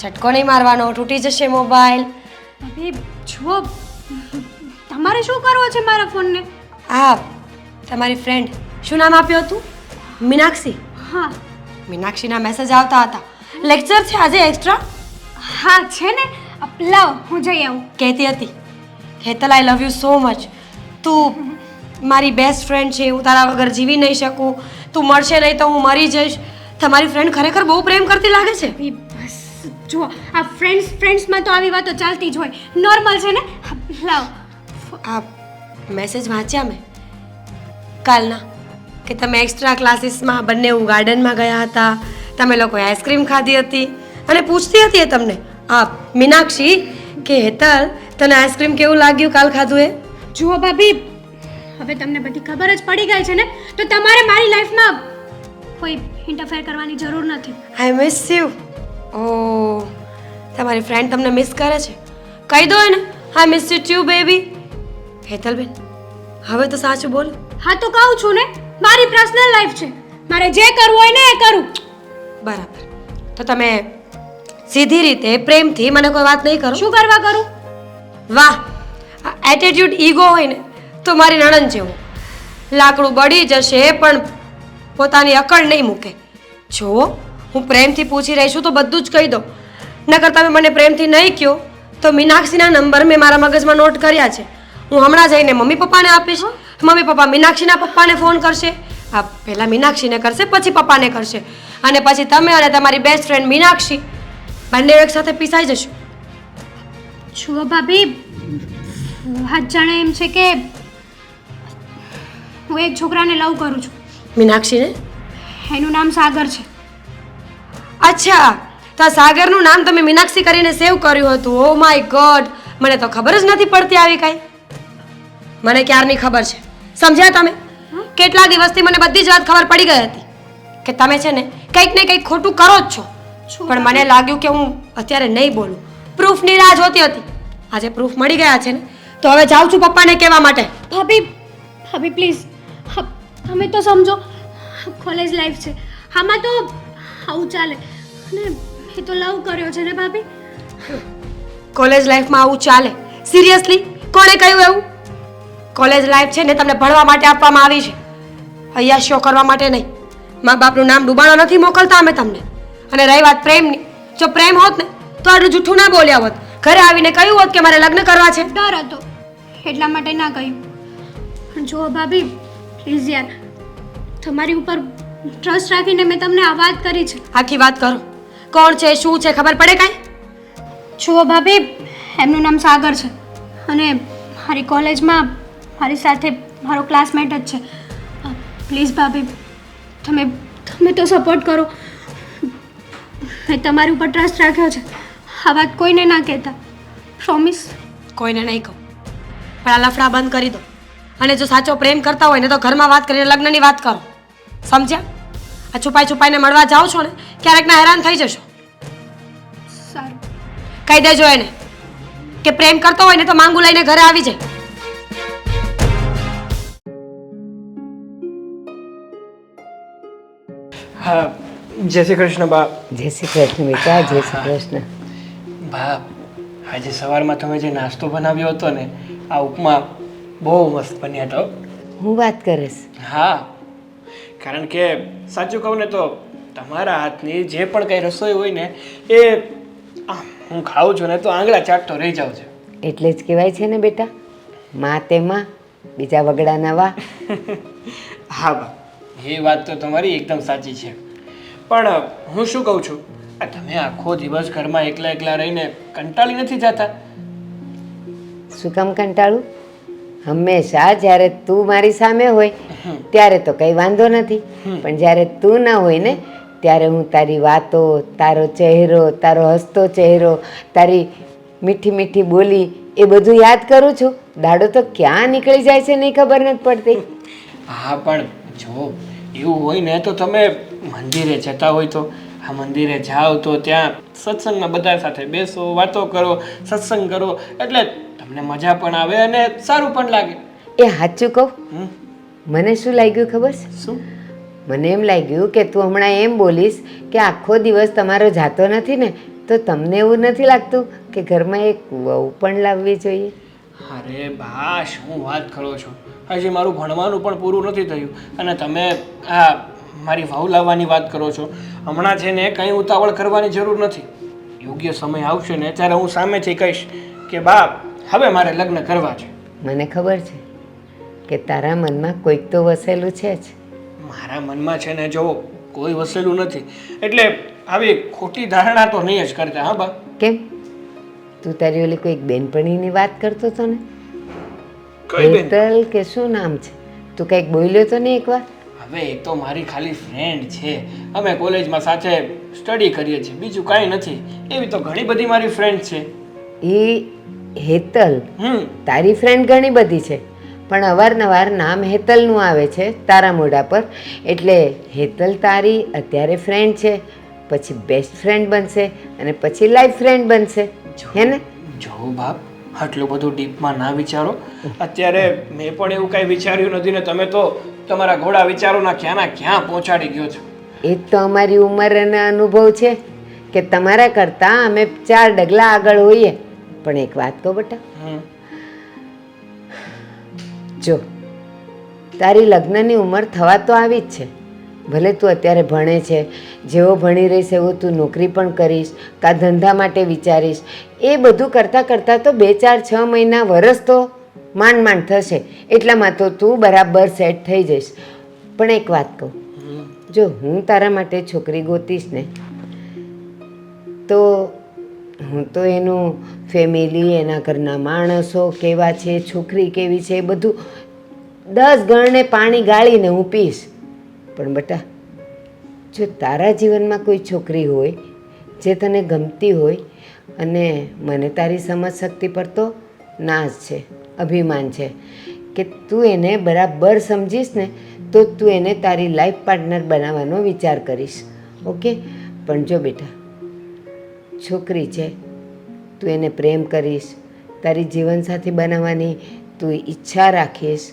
ઝટકો નહીં મારવાનો, તૂટી જશે મોબાઈલ. ભાભી જુઓ, તમારે શું કરવો છે મારા ફોનને? આ તમારી ફ્રેન્ડ શું નામ આપ્યું હતું? મીનાક્ષી. હા મીનાક્ષીના મેસેજ આવતા હતા. લેક્ચર છે આજે એક્સ્ટ્રા? હા છે ને, લાવ હું જઈ આવું. કહેતી હતી હેતલ આઈ લવ યુ સો મચ. તું મારી બેસ્ટ ફ્રેન્ડ છે, હું તારા વગર જીવી નહીં શકું. તું મળશે નહીં તો હું મરી જઈશ. તમારી ફ્રેન્ડ ખરેખર બહુ પ્રેમ કરતી લાગે છે. ભાભી બસ જુઓ, આ ફ્રેન્ડ્સમાં તો આવી વાતો ચાલતી જ હોય, નોર્મલ છે ને. લાવ. આ મેસેજ વાંચ્યા મેં કાલના કે તમે એક્સ્ટ્રા ક્લાસીસમાં બંને ગાર્ડનમાં ગયા હતા, તમે લોકોએ આઈસ્ક્રીમ ખાધી હતી અને પૂછતી હતી એ તમને આ મીનાક્ષી કે હેતલ તને આઈસ્ક્રીમ કેવું લાગ્યું કાલ ખાધું એ? જુઓ ભાભી, હવે તમને બધી ખબર જ પડી ગઈ છે ને, તો તમારે મારી લાઈફમાં કોઈ ઇન્ટરફેર કરવાની જરૂર નથી. આઈ મિસ યુ. ઓ, તમારી ફ્રેન્ડ તમને મિસ કરે છે? કહી દો એને I miss you too baby. Hetalben હવે તો સાચું બોલો. હા તો કહું છું ને, મારી પર્સનલ લાઈફ છે, મારે જે કરવું હોય ને એ કરું. બરાબર. તો તમે સીધી રીતે પ્રેમથી મને કોઈ વાત નહીં કરો? શું કરવા કરું? વાહ, એટીટ્યુડ ઈગો હોય ને તો મારી નણંદ જેવો. લાકડું બળી જશે પણ પોતાની અકડ નહીં મૂકે. જો હું પ્રેમથી પૂછી રહી છું તો બધું જ કહી દો. નકર તમે મને પ્રેમથી નહીં કહો તો મીનાક્ષીના નંબર મેં મારા મગજમાં નોટ કર્યા છે. હું હમણાં જઈને મમ્મી પપ્પાને આપીશ. મમ્મી પપ્પા મીનાક્ષીના પપ્પાને ફોન કરશે. આ પહેલાં મીનાક્ષીને કરશે, પછી પપ્પાને કરશે, અને પછી તમે અને તમારી બેસ્ટ ફ્રેન્ડ મીનાક્ષી બંને એક સાથે પીસાઈ જશો. જુઓ ભાભી, વાત જાણે એમ છે કે હું એક છોકરાને લવ કરું છું. મીનાક્ષીને? એનું નામ સાગર છે. અચ્છા, તો આ સાગરનું નામ તમે મીનાક્ષી કરીને સેવ કર્યું હતું. ઓ માય ગોડ, મને તો ખબર જ નથી પડતી આવી કાંઈ. મને ક્યારની ખબર છે. સમજ્યા તમે? કેટલા દિવસથી મને બધી જ વાત ખબર પડી ગઈ હતી કે તમે છે ને કંઈક ને કંઈક ખોટું કરો જ છો. પણ મને લાગ્યું કે હું અત્યારે નહીં બોલું. પ્રૂફની રાહ જોતી હતી. આજે પ્રૂફ મળી ગયા છે ને, તો હવે જાઉં છું પપ્પાને કહેવા માટે. ભાભી પ્લીઝ, તમે તો સમજો, કોલેજ લાઈફ છે, આમાં તો આવું ચાલે. અને એ તો લવ કર્યો છે ને ભાભી. કોલેજ લાઈફમાં આવું ચાલે? સિરિયસલી? કોણે કહ્યું એવું? કોલેજ લાઈફ છે ને તમને ભણવા માટે આપવામાં આવી છે, અય્યાશીઓ કરવા માટે નહીં. મા બાપનું નામ ડૂબાણો નથી મોકલતા અમે તમને. અને રહી વાત પ્રેમની, જો પ્રેમ હોત ને તો આટલું જૂઠું ના બોલ્યા હોત. ઘરે આવીને કહ્યું હોત કે મારે લગ્ન કરવા છે. ડર હતો એટલા માટે ના કહ્યું. પણ જુઓ ભાભી પ્લીઝ યાર, તમારી ઉપર ટ્રસ્ટ રાખીને મેં તમને આ વાત કરી છે. આખી વાત કરો. કોણ છે, શું છે, ખબર પડે કાંઈ? જુઓ ભાભી, એમનું નામ સાગર છે અને મારી કોલેજમાં મારી સાથે મારો ક્લાસમેટ જ છે. પ્લીઝ ભાભી, તમે તો સપોર્ટ કરો. મેં તમારી ઉપર ટ્રસ્ટ રાખ્યો છે. આ વાત કોઈને ના કહેતા, પ્રોમિસ. કોઈને નહીં કહું, પણ આ લફડા બંધ કરી દો. અને જો સાચો પ્રેમ કરતા હોય ને તો ઘરમાં વાત કરીને લગ્નની વાત કરો. સમજ્યા? આ છુપાઈને મળવા જાઓ છો ને, ક્યારેક ના હેરાન થઈ જશો. સારું. કહી દેજો એને કે પ્રેમ કરતો હોય ને તો માંગુ લઈને ઘરે આવી જાય. હા, જય શ્રી કૃષ્ણ બા. જય શ્રી કૃષ્ણ બેટા, જય શ્રી કૃષ્ણ. બા, આજે સવારમાં તમે જે નાસ્તો બનાવ્યો હતો ને, આ ઉપમા બહુ મસ્ત બન્યા હતો. હું વાત કરીશ. હા, કારણ કે સાચું કહું ને તો તમારા હાથની જે પણ કંઈ રસોઈ હોય ને એ હું ખાઉં છું ને તો આંગળા ચાટતો રહી જાઉં છું. એટલે જ કહેવાય છે ને બેટા, માં તે માં, બીજા વગડાના વા. હા બા, એ વાત તો તમારી એકદમ સાચી છે. પણ હું શું કહું છું, આ તમે આખો દિવસ ઘરમાં એકલા એકલા રહીને કંટાળી નથી જતા? શું કામ કંટાળું? હંમેશા જ્યારે તું મારી સામે હોય ત્યારે તો કંઈ વાંધો નથી, પણ જ્યારે તું ના હોય ને ત્યારે હું તારી વાતો, તારો ચહેરો, તારો હસતો ચહેરો, તારી મીઠી મીઠી બોલી એ બધું યાદ કરું છું. દાડો તો ક્યાં નીકળી જાય છે નહીં ખબર નથી પડતી. હા, પણ જો એવું હોય ને તો તમે મંદિરે જતા હોય તો આ મંદિરે જાઓ તો ત્યાં સત્સંગમાં બધા સાથે બેસો, વાતો કરો, સત્સંગ કરો, એટલે તમને મજા પણ આવે અને સારું પણ લાગે. એ સાચું કહું, મને શું લાગ્યું ખબર છે? શું? મને એમ લાગ્યું કે તું હમણાં એમ બોલીશ કે આખો દિવસ તમારો જાતો નથી ને, તો તમને એવું નથી લાગતું કે ઘરમાં એક વહુ પણ લાવવી જોઈએ? અરે બા, શું વાત કરો છો? હજી મારું ભણવાનું પણ પૂરું નથી થયું અને તમે આ મારી વહુ લાવવાની વાત કરો છો. હમણાં છે ને કંઈ ઉતાવળ કરવાની જરૂર નથી. યોગ્ય સમય આવશે ને ત્યારે હું સામેથી કહીશ કે બા હવે મારે લગ્ન કરવા છે. મને ખબર છે કે તારા મનમાં કોઈક તો વસેલું છે જ. મારા મનમાં છે ને જો કોઈ વસેલું નથી, એટલે આવી ખોટી ધારણા તો નહીં જ કરતા. હા બા. કેમ? તું તારી ઓલી કોઈક બેનપણીની વાત કરતો હતો ને? કઈ બેન? હેતલ કે શું નામ છે? તું કંઈક બોલ્યો તો ને એકવાર? હવે એ તો મારી ખાલી ફ્રેન્ડ છે. અમે કોલેજમાં સાથે સ્ટડી કરીએ છીએ, બીજું કાંઈ નથી. એવી તો ઘણી બધી મારી ફ્રેન્ડ છે. એ હેતલ તારી ફ્રેન્ડ ઘણી બધી છે, પણ અવારનવાર નામ હેતલનું આવે છે તારા મોઢા પર, એટલે હેતલ તારી અત્યારે ફ્રેન્ડ છે, પછી બેસ્ટ ફ્રેન્ડ બનશે અને પછી લાઈફ ફ્રેન્ડ બનશે, હે ને? જો બાપ, આટલું બધું ડીપમાં ના વિચારો. અત્યારે મેં પણ એવું કાંઈ વિચાર્યું નથી ને તમે તો તમારા ઘોડા વિચારોના ક્યાં પહોંચાડી ગયો છો. એ જ તો અમારી ઉંમર અને અનુભવ છે કે તમારા કરતાં અમે 4 ડગલા આગળ હોઈએ. પણ એક વાત કહું બેટા, હમ. જો તારી લગ્નની ઉંમર થવા તો આવી જ છે. ભલે તું અત્યારે ભણે છે, જેવો ભણી રહીશ એવો તું નોકરી પણ કરીશ, કાં ધંધા માટે વિચારીશ. એ બધું કરતાં કરતાં તો 2, 4, 6 મહિના વરસ તો માંડ થશે. એટલામાં તો તું બરાબર સેટ થઈ જઈશ. પણ એક વાત કહું, જો હું તારા માટે છોકરી ગોતીશ ને તો હું તો એનું ફેમિલી, એના ઘરના માણસો કેવા છે, છોકરી કેવી છે, એ બધું 10 ગણને પાણી ગાળીને હું પીશ. પણ બેટા, જો તારા જીવનમાં કોઈ છોકરી હોય જે તને ગમતી હોય, અને મને તારી સમજ શક્તિ પર તો નાઝ છે, અભિમાન છે કે તું એને બરાબર સમજીશ ને તો તું એને તારી લાઈફ પાર્ટનર બનાવવાનો વિચાર કરીશ. ઓકે? પણ જો બેટા, છોકરી છે, તું એને પ્રેમ કરીશ, તારી જીવનસાથી બનાવવાની તું ઈચ્છા રાખીશ.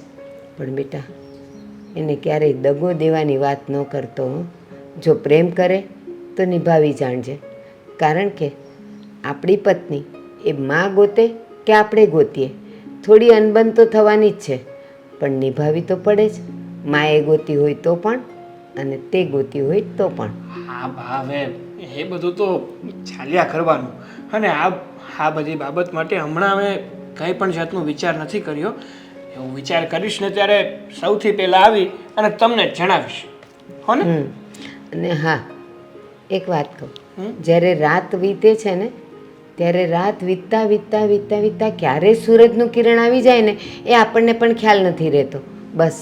પણ બેટા, એને ક્યારેય દગો દેવાની વાત ન કરતો. જો પ્રેમ કરે તો નિભાવી જાણજે. કારણ કે આપણી પત્ની એ માં ગોતે કે આપણે ગોતીએ, થોડી અનબન તો થવાની જ છે, પણ નિભાવી તો પડે જ. માએ ગોતી હોય તો પણ અને તે ગોતી હોય તો પણ. હા બા, હવે એ બધું તો ચાલ્યા કરવાનું. અને આ બધી બાબત માટે હમણાં અમે કંઈ પણ જાતનો વિચાર નથી કર્યો. એવું વિચાર કરીશ ને ત્યારે સૌથી પહેલાં આવી અને તમને જ જણાવીશ. હો ને? અને હા, એક વાત કહું, જ્યારે રાત વીતે છે ને ત્યારે રાત વીતતા વીતતા વીતતા વીતતા ક્યારે સૂરજનું કિરણ આવી જાય ને એ આપણને પણ ખ્યાલ નથી રહેતો. બસ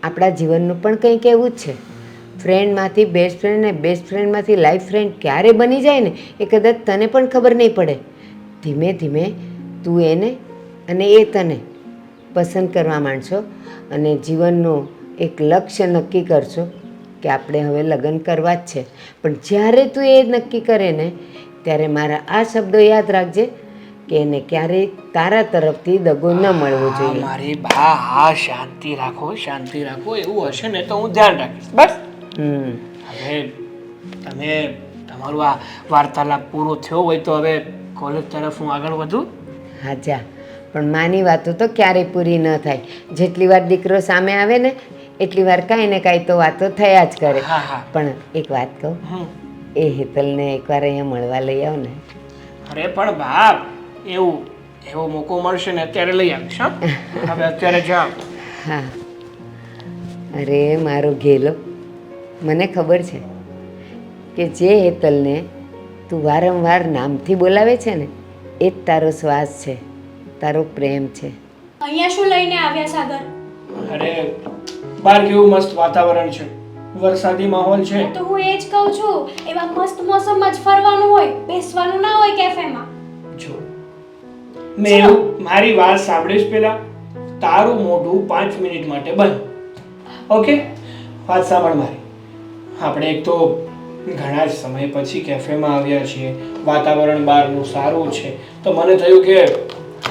આપણા જીવનનું પણ કંઈક એવું જ છે. ફ્રેન્ડમાંથી બેસ્ટ ફ્રેન્ડ ને બેસ્ટ ફ્રેન્ડમાંથી લાઈફ ફ્રેન્ડ ક્યારે બની જાય ને એ કદાચ તને પણ ખબર નહીં પડે. ધીમે ધીમે તું એને અને એ તને પસંદ કરવા માંડશો અને જીવનનું એક લક્ષ્ય નક્કી કરશો કે આપણે હવે લગ્ન કરવા જ છે. પણ જ્યારે તું એ નક્કી કરે ને ત્યારે મારા આ શબ્દો યાદ રાખજે કે એને ક્યારેય તારા તરફથી દગો ન મળવો હા, જોઈએ. મારી બા, હા, શાંતિ રાખો, શાંતિ રાખો. એવું હશે ને તો હું ધ્યાન રાખીશ. બસ હવે તમે તમારું આ વાર્તાલાપ પૂરો થયો હોય તો હવે કોલેજ તરફ હું આગળ વધું. હા જા, પણ માની વાતો તો ક્યારેય પૂરી ન થાય. જેટલી વાર દીકરો સામે આવે ને એટલી વાર કાંઈ ને કાંઈ તો વાતો થયા જ કરે. હા, હા. પણ એક વાત કહું, હમ. એ હેતલને એકવાર અહીંયા મળવા લઈ આવ ને. અરે પણ બાપ, એવો મોકો મળશે ને અત્યારે લઈ આવીશ. હા, હવે અત્યારે જાઓ. હા, અરે મારો ઘેલો, મને ખબર છે કે જે હેતલને તું વારંવાર નામથી બોલાવે છે ને એ જ તારો શ્વાસ છે, તારો પ્રેમ છે. અહીંયા શું લઈને આવ્યા સાગર? અરે બહાર કેવું મસ્ત વાતાવરણ છે, વરસાદી માહોલ છે. તો હું એ જ કહું છું, એવા મસ્ત મોસમમાં જ ફરવાનું હોય, બેસવાનું ના હોય કેફેમાં. જો મેં એવું મારી વાત સાંભળીશ પેલા, તારું મોઢું 5 મિનિટ માટે બંધ. ઓકે? વાત સાંભળ મારી. આપણે એક તો ઘણા જ સમય પછી કેફેમાં આવ્યા છીએ, વાતાવરણ બહારનું સારું છે, તો મને થયું કે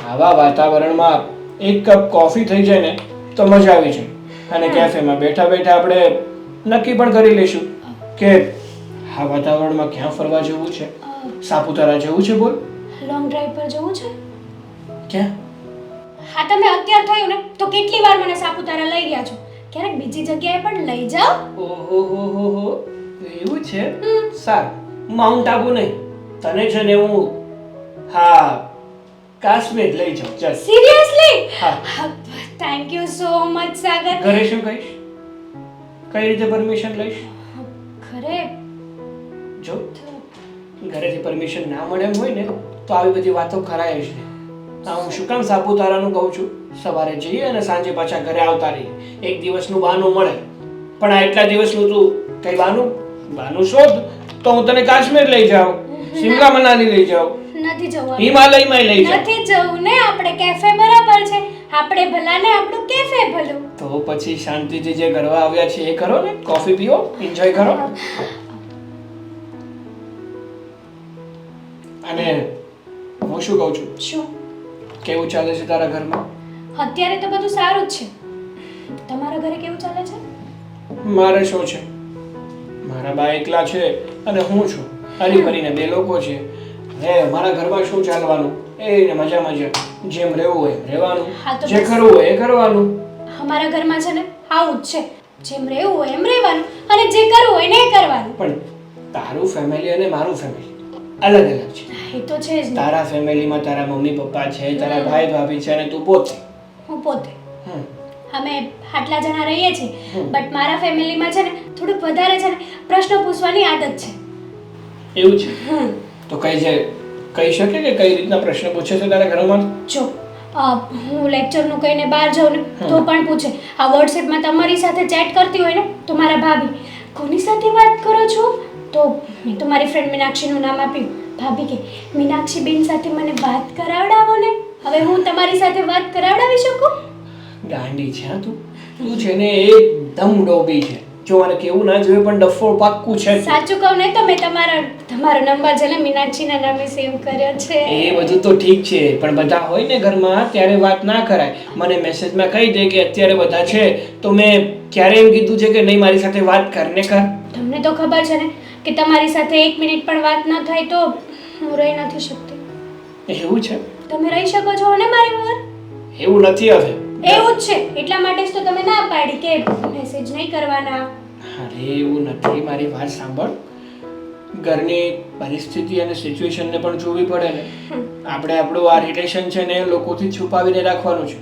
આવા વાતાવરણમાં એક કપ કોફી થઈ જાય ને તો મજા આવી જાય. અને કેફેમાં બેઠા બેઠા આપણે નક્કી પણ કરી લઈશું કે આ વાતાવરણમાં ક્યાં ફરવા જવું છે. સાપુતારા જવું છે? બોલ. લોંગ ડ્રાઈવ પર જવું છે? ક્યાં? હા, તમે અત્યાર થયું ને તો કેટલી વાર મને સાપુતારા લઈ ગયા છો, ક્યારેક બીજી જગ્યાએ પણ લઈ જાઓ. ઓહો, એવું છે? સારું, માઉન્ટ આબુ નહીં, તને છે ને હું કાશ્મીર લઈ જાઉં. ચાલ. સિરિયસલી? હા. થેન્ક યુ સો મચ સાગર. ઘરે શું કહીશ? કઈ રીતે પરમિશન લઈશ? ઘરે જો ઘરેથી પરમિશન ના મળે એમ હોય ને તો આવી બધી વાતો કરાય જ નહીં. હું શું કામ સાપુતારાનું કહું છું, સવારે જઈએ અને સાંજે પાછા ઘરે આવતા રહીએ. એક દિવસનું બહાનું મળે, પણ આ એટલા દિવસનું તું કઈ બહાનું શોધ તો હું તને કાશ્મીર લઈ જાઉં, શિમલા મનાલી લઈ જાઉં, નથી જવું, હિમાલયમાં લઈ જાઉં. નથી જવું ને. આપણે કેફે બરાબર છે, આપણે ભલા ને આપણું કેફે ભલું. તો પછી શાંતિથી જે કરવા આવ્યા છે એ કરો ને, કોફી પીઓ, એન્જોય કરો. અને હું શું કહું છું, શું? કેવું ચાલે છે તારા ઘરમાં? અત્યારે તો બધું સારું જ છે. તમારા ઘરે કેવું ચાલે છે? મારે શું છે, મારા બા એકલા છે અને હું છું, હરી ભરીને બે લોકો છે. હે મારા ઘરમાં શું ચાલવાનું, એ મજા મજા, જેમ રહેવું હોય એમ રહેવાનું, હા તો જે બસ. કરવું હોય એ કરવાનું. અમારા ઘરમાં છે ને આવું જ છે. જેમ રહેવું હોય એમ રહેવાનું અને જે કરવું હોય ને એ કરવાનું. પણ તારું ફેમિલી અને મારું ફેમિલી અલગ અલગ છે. એ તો છે જ ને. તારા ફેમિલીમાં તારા મમ્મી પપ્પા છે, તારા ભાઈ ભાભી છે અને તું પોતે. હું પોતે હમ. અમે આટલા જણા રહીએ છીએ, બટ મારા ફેમિલીમાં છે ને થોડુંક વધારે છે ને પ્રશ્નો પૂછવાની આદત છે. એવું છે? તો કહી શકે કે કઈ રીતના પ્રશ્ન પૂછે છે તારા ઘરમાં? જો હું લેક્ચરનું કહીને બહાર જાઉં ને તો પણ પૂછે. આ વોટ્સએપમાં તમારી સાથે ચેટ કરતી હોય ને તો મારા ભાભી, કોની સાથે વાત કરો છો? તો મેં તો મારી ફ્રેન્ડ મીનાક્ષીનું નામ આપ્યું. ભાભી કે મીનાક્ષી બેન સાથે મને વાત કરાવડાવો ને. હવે હું તમારી સાથે વાત કરાવડાવી શકું? ગાંડી છે હા તું છે ને એકદમ ડોબી છે. જો મને કેવું ના જોઈએ પણ ડફોળ પાક્કું છે. સાચું કહું ને તો મેં તમારો નંબર છે ને મીનાક્ષીના નામે સેવ કર્યો છે. એ બધું તો ઠીક છે પણ બધા હોય ને ઘરમાં ત્યારે વાત ના કરાય. મને મેસેજમાં કહી દે કે અત્યારે બધા છે તો મેં ક્યારે એમ કીધું છે કે નહીં મારી સાથે વાત કર ને કર. તમને તો ખબર છે ને કે તમારી સાથે 1 મિનિટ પણ વાત ન થાય તો હું રહી નથી શકતી. એવું છે? તમે રહી શકો છો ને મારી વગર? એવું નથી હવે. એવું જ છે, એટલા માટે જ તો તમે ના પાડી કે મેસેજ નહીં કરવાના. અરે એવું નથી, મારી વાત સાંભળ. ઘરની પરિસ્થિતિ અને સિચ્યુએશનને પણ જોવી પડે ને. આપણે આપણું આ રિલેશન છે ને લોકોથી છુપાવીને રાખવાનું છે.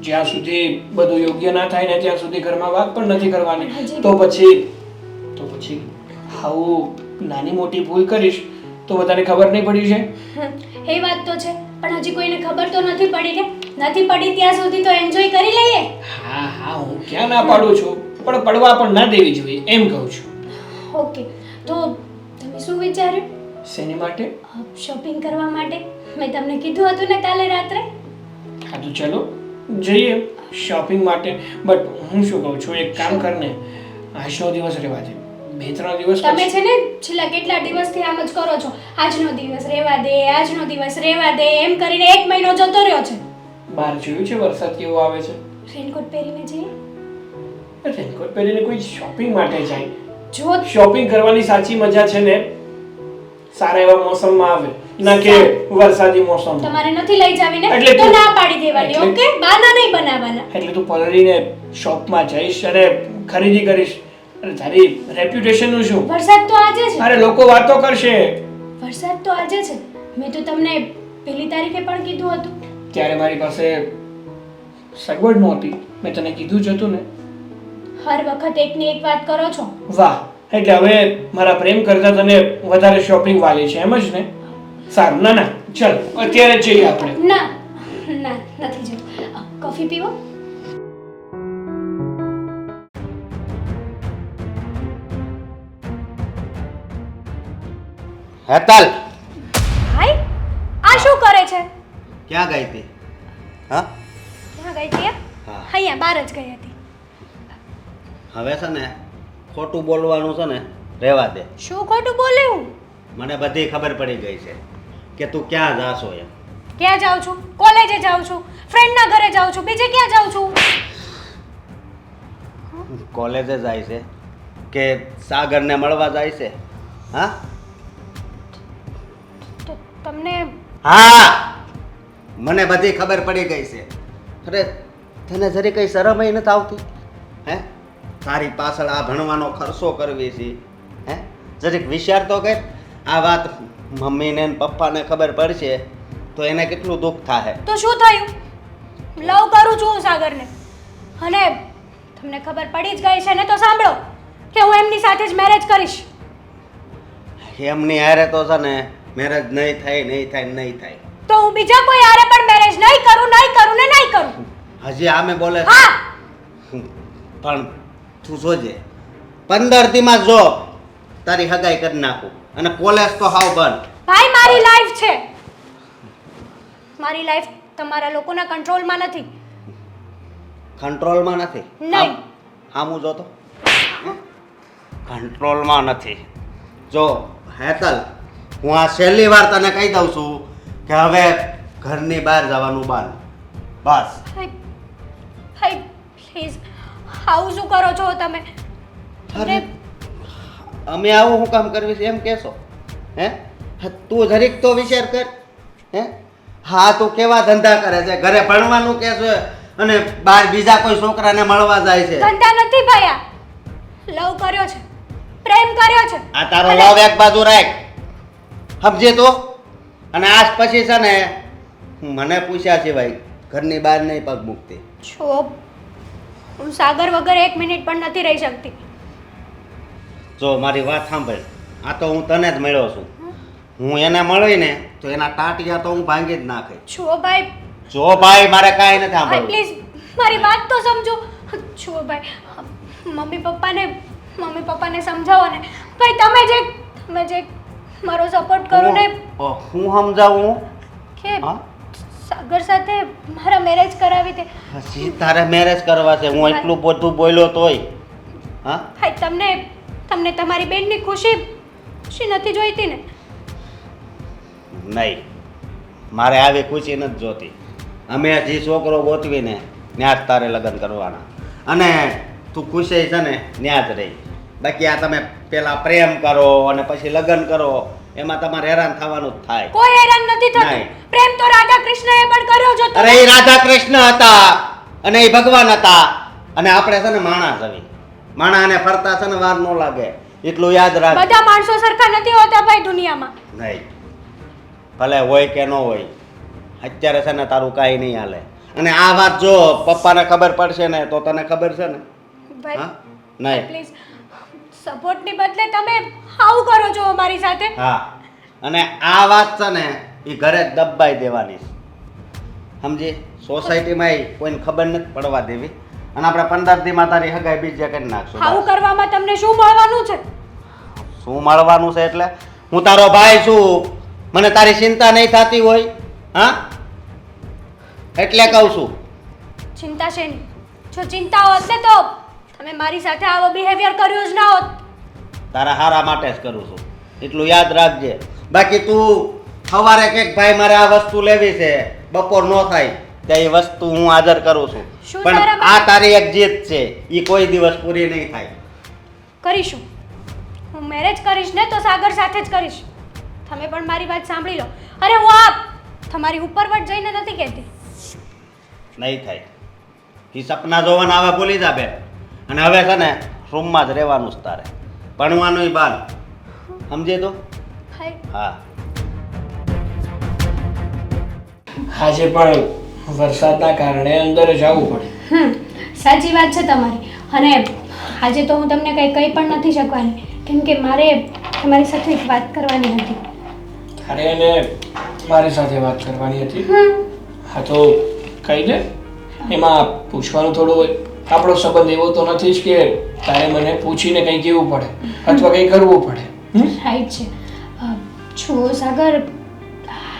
જ્યાં સુધી બધું યોગ્ય ના થાય ને ત્યાં સુધી ઘરમાં વાત પણ નથી કરવાની. તો પછી આવું નાની મોટી ભૂલ કરીશ તો બધાને ખબર નહીં પડી છે. એ વાત તો છે, પણ હજી કોઈને ખબર તો નથી પડી ને. નથી પડી ત્યાં સુધી તો એન્જોય કરી લઈએ. હા હું ક્યાં ના પાડું છું, પણ પડવા પણ ના દેવી જોઈએ એમ કહું છું. ઓકે, તો તમે શું વિચાર્યું? શેની માટે? શોપિંગ કરવા માટે. મેં તમને કીધું હતું ને કાલે રાત્રે. હા તો ચલો જઈએ શોપિંગ માટે. બટ હું શું કહું છું, એક કામ કર ને, આજનો દિવસ રહેવા દે. 2-3 દિવસ તમે પછી. છે ને છેલ્લા કેટલા દિવસથી આમ જ કરો છો. આજનો દિવસ રહેવા દે, આજનો દિવસ રહેવા દે એમ કરીને 1 મહિનો જતો રહ્યો છે. બહાર જોયું છે વરસાદ કેવો આવે છે? રેનકોટ પહેરીને જઈએ. રેનકોટ પહેરીને કોઈ શોપિંગ માટે જાય? જો શોપિંગ કરવાની સાચી મજા છે ને સારા એવા મોસમમાં આવે, ના કે વરસાદી મોસમમાં. તમારે નથી લઈ જાવી ને એટલે તો તું- ના પાડી દેવાની. એટલે- ઓકે, બહાના નહીં બનાવવાના. એટલે તું પલળીને શોપમાં જઈશ અને ખરીદી કરીશ, અને તારી રેપ્યુટેશનનું શું? વરસાદ તો આજે છે. અરે લોકો વાતો કરશે. વરસાદ તો આજે છે. મેં તો તમને 1 તારીખે પણ કીધું હતું. ત્યારે મારી પાસે સગવડ નહોતી. મેં તને કીધું જ હતું ને. હર વખત એકની એક વાત કરો છો. વાહ, એટલે હવે મારા પ્રેમ કરતા તને વધારે શોપિંગ વાલી છે એમ જ ને? સારું, ના ચલ અત્યારે જ જઈએ આપણે. ના નથી જવું. કોફી પીવો. હેતલ, ભાઈ આ શું કરે છે? ક્યાં ગઈ હતી? હા, ક્યાં ગઈ હતી? હા. અહીંયા બહાર જ ગઈ હતી. હવે છે ને ખોટું બોલવાનું છે ને રહેવા દે. શું ખોટું બોલે હું? મને બધી ખબર પડી ગઈ છે કે તું ક્યાં જાશો એમ. ક્યાં જાઉં છું? કોલેજે જાઉં છું, ફ્રેન્ડના ઘરે જાઉં છું, બીજે ક્યાં જાઉં છું? કોલેજે જાય છે કે સાગરને મળવા જાય છે? હા તો તમને હા, મને બધી ખબર પડી ગઈ છે. અરે તને જરી કઈ શરમ ય નથી આવતી? હે, તારી પાછળ આ ભણવાનો ખર્ચો કરવી છે. હે, જરીક વિચાર તો કર. આ વાત મમ્મીને ને પપ્પાને ખબર પડશે તો એને કેટલું દુઃખ થાય. તો શું થયું? લવ કરું છું હું સાગરને, અને તમને ખબર પડી જ ગઈ છે ને તો સાંભળો કે હું એમની સાથે જ મેરેજ કરીશ. એમની હારે તો છે ને મેરેજ નહીં થાય. તો હું બીજા કોઈ હારે પણ મેરેજ નહીં કરું ને નહીં કરું. હજી આમે બોલે છે. હા, પણ તું જોજે 15 દીમાં જો તારી હગાઈ કરી નાખું અને કોલેજ તો હાવ બંધ. ભાઈ મારી લાઈફ છે. મારી લાઈફ તમારા લોકોના કંટ્રોલમાં નથી. કંટ્રોલમાં નથી? નહીં. આમ જો તો કંટ્રોલમાં નથી. જો હેતલ, હું આ છેલ્લી વાર તને કહી દઉં છું કે હવે ઘરની બહાર જવાનું બાન બસ. હાય હાય પ્લીઝ આવું શું કરો છો તમે? અરે અમે આવું શું કામ કરવી છે એમ કહેશો? હે તું જરીક તો વિચાર કર. હે હા તું કેવા ધંધા કરે છે, ઘરે ભણવાનું કે છે અને બહાર બીજા કોઈ છોકરાને મળવા જાય છે. ધંધા નથી ભાઈ, આ લવ કર્યો છે, પ્રેમ કર્યો છે. આ તારો લવ એક બાજુ રાખ, સમજે તો. અને આજ પછી છે ને મને પૂછ્યા સિવાય ઘરની બહાર નહીં પગ મૂકતી. છો હું સાગર વગર 1 મિનિટ પણ નથી રહી શકતી. જો મારી વાત સાંભળ, આ તો હું તને જ મળ્યો છું. હું એને મળીને તો એના ટાટિયા તો હું ભાંગી જ નાખે. છો ભાઈ, જો ભાઈ મારે કાંઈ નથી ભાઈ સાંભળવું. પ્લીઝ મારી વાત તો સમજો. છો ભાઈ, મમ્મી પપ્પાને સમજાવો ને ભાઈ. તમે જે મારો સપોર્ટ કરો ને. હું સમજાવું કે હા? સાગર સાથે મારા મેરેજ કરાવી દે. હજી તારે મેરેજ કરવા છે? હું એટલું બધું બોલ્યો તોય હા? ભાઈ તમને તમારી બેનની ખુશી નથી જોઈતી ને? નહીં, મારે આવી ખુશી નથી જોતી. અમે જે છોકરો ગોતવીને ત્યાં જ તારે લગ્ન કરવાના, અને તું ખુશી છે ને ત્યાં જ રહી. બાકી આ તમે પેલા પ્રેમ કરો અને પછી લગ્ન કરો, એમાં તમારે હેરાન થવાનું જ થાય. કોઈ હેરાન નથી થતું. નહીં. પ્રેમ તો રાધા કૃષ્ણએ પણ કર્યો જો. અરે એ રાધા કૃષ્ણ હતા અને એ ભગવાન હતા, અને આપણે છે ને માણસ આવી. માણાને ફરતા છે ને વાર ન લાગે, એટલું યાદ રાખ. બધા માણસો સરખા નથી હોતા ભાઈ દુનિયામાં. નહીં, ભલે હોય કે ન હોય, અત્યારે છે ને તારું કાંઈ નહીં હાલે. અને આ વાત જો પપ્પાને ખબર પડશે ને તો તને ખબર છે ને? ભાઈ હા નહીં. પ્લીઝ સપોર્ટની બદલે તમે આવું કરો છો મારી સાથે. હા, અને આ વાત છે ને એ ઘરે જ દબાઈ દેવાની છે, સમજી? સોસાયટીમાં કોઈને ખબર નથી પડવા દેવી. અને આપણે 15 દીમાં તારી હગાઈ બીજે કરી નાખશું. આવું કરવામાં તમને શું મળવાનું છે? શું મળવાનું છે એટલે? હું તારો ભાઈ છું, મને તારી ચિંતા નહીં થતી હોય? હા, એટલે કહું છું. ચિંતા શેની? જો ચિંતા હોત ને તો તમે મારી સાથે આવો બિહેવિયર કર્યો જ ના હોત. તારા હારા માટે જ કરું છું, એટલું યાદ રાખજે. બાકી તું સવારે કંઈક ભાઈ મારે આ વસ્તુ લેવી છે, બપોર ન થાય ત્યાં એ વસ્તુ હું હાજર કરું છું. શું પણ તારા આ તારી એક જીત છે, એ કોઈ દિવસ પૂરી નહીં થાય. કરીશું. હું મેરેજ કરીશ ને તો સાગર સાથે જ કરીશ. તમે પણ મારી વાત સાંભળી લો. અરે હું તમારી ઉપરવટ જઈને નથી કહેતી. નહીં થાય. એ સપના જોવાના હવે ભૂલી જા બેન. અને હવે છે ને રૂમમાં જ રહેવાનું છે તારે, ભણવાનું બાલ, સમજે તો? હાય હા. આજે પણ વરસાદના કારણે અંદર જવું પડે. સાચી વાત છે તમારી. અને આજે તો હું તમને કંઈ પણ નથી શકવાની, કેમ કે મારે તમારી સાથે એક વાત કરવાની હતી. અરે એને મારી સાથે વાત કરવાની હતી. હા તો કહી દે. એમાં પૂછવાનું થોડું હોય. આપણો સંબંધ એવો તો નથી જ કે તારે મને પૂછીને કંઈ કહેવું પડે અથવા કંઈ કરવું પડે. રાઈટ છે. છો સાગર,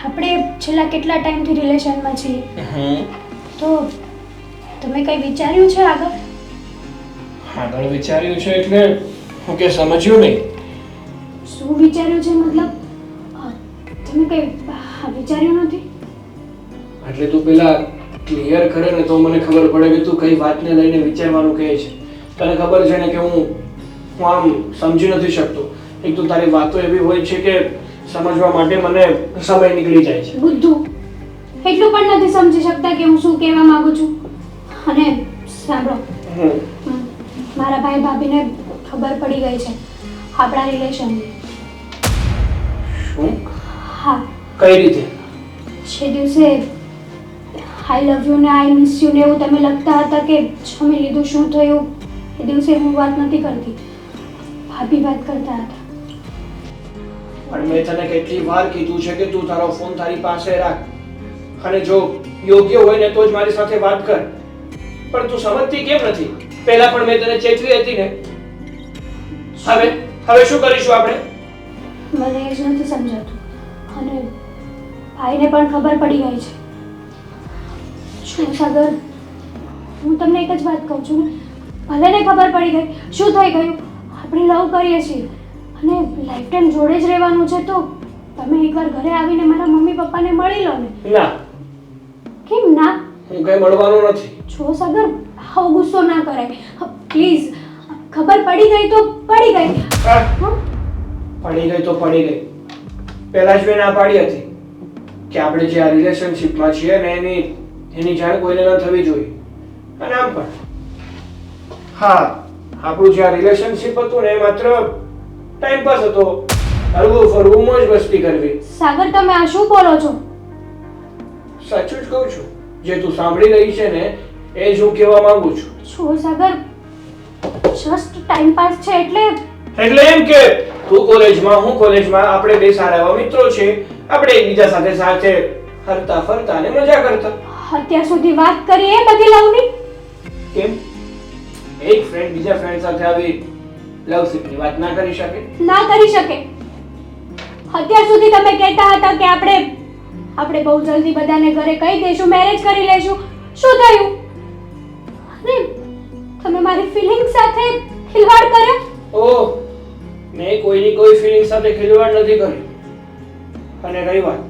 આપણે છેલ્લા કેટલા ટાઈમથી રિલેશનમાં છીએ, તો તમે કંઈ વિચાર્યું છે આગળ? આગળ વિચાર્યું છે એટલે હું કે સમજ્યું નહીં. શું વિચાર્યું છે? મતલબ તમે કંઈ વિચાર્યું નથી? એટલે તું પેલા ક્લિયર કરે ને તો મને ખબર પડે કે તું કઈ વાતને લઈને વિચારવાનું કહે છે. તને ખબર છે ને કે હું આમ સમજી નથી શકતો. એક તો તારી વાતો એવી હોય છે કે સમજવા માટે મને સમય નીકળી જાય છે. બુદ્ધુ એટલું પણ નથી સમજી શકતા કે હું શું કહેવા માંગુ છું. અને સાંભળો, મારા ભાઈ ભાભીને ખબર પડી ગઈ છે આપણા રિલેશનની. શું? હા. કઈ રીતે? છે દિવસે આઈ લવ યુ ને આઈ મિસ યુ ને એવું તમે લખતા હતા કે જમી લીધું, શું થયું? એ દિવસે હું વાત નથી કરતી, ભાભી વાત કરતા હતા. પણ મેં તને કેટલી વાર કીધું છે કે તું તારો ફોન તારી પાસે રાખ અને જો યોગ્ય હોય ને તો જ મારી સાથે વાત કર. પણ તું સમજતી કેમ નથી? પહેલા પણ મેં તને ચેતવી હતી ને. હવે શું કરીશું આપણે? મને એ જ નથી સમજાતું. અને ભાઈને પણ ખબર પડી ગઈ છે. શું સાગર, હું તમને એક જ વાત કહું છું ને, ભલે ને ખબર પડી ગઈ, શું થઈ ગયું? આપણે લવ કરીએ છીએ અને લાઈફ ટાઈમ જોડે જ રહેવાનું છે, તો તમે એકવાર ઘરે આવીને મારા મમ્મી પપ્પાને મળી લો ને. ના, કેમ ના? હું કઈ મળવાનો નથી. જો સાગર, આવો ગુસ્સો ના કરાય પ્લીઝ. ખબર પડી ગઈ તો પડી ગઈ. હં? પડી ગઈ તો પડી ગઈ. પહેલા જ મેં ના પાડી હતી કે આપણે જે આ રિલેશનશિપમાં છીએ ને એની જાણ કોઈને ન થવી જોઈએ. અને આમ પણ હા, આપણું જે આ રિલેશનશિપ હતું ને એ માત્ર ટાઈમ પાસ હતો. હરવું ફરવું, મોજ મસ્તી કરવી. સાગર, તમે આ શું બોલો છો? સાચું જ કહું છું. જે તું સાંભળી રહી છે ને એ જ હું કહેવા માંગુ છું. જો સાગર, જસ્ટ ટાઈમ પાસ છે એટલે એમ કે તું કોલેજમાં, હું કોલેજમાં, આપણે બે સારા એવા મિત્રો છે. આપણે એકબીજા સાથે સાથે હરતા ફરતા અને મજા કરતા. અત્યાર સુધી વાત કરી એ બધી લવની? કેમ એક ફ્રેન્ડ બીજા ફ્રેન્ડ સાથે આવી લવશીપની વાત ના કરી શકે? ના કરી શકે. અત્યાર સુધી તમે કહેતા હતા કે આપણે બહુ જલ્દી બધાને ઘરે કહી દઈશું, મેરેજ કરી લેશું. શું થયું? અરે તમે મારી ફિલિંગ સાથે ખિલવાડ કર્યો. ઓહ, મેં કોઈની કોઈ ફિલિંગ સાથે ખિલવાડ નથી કર્યો. અને રહી વાત,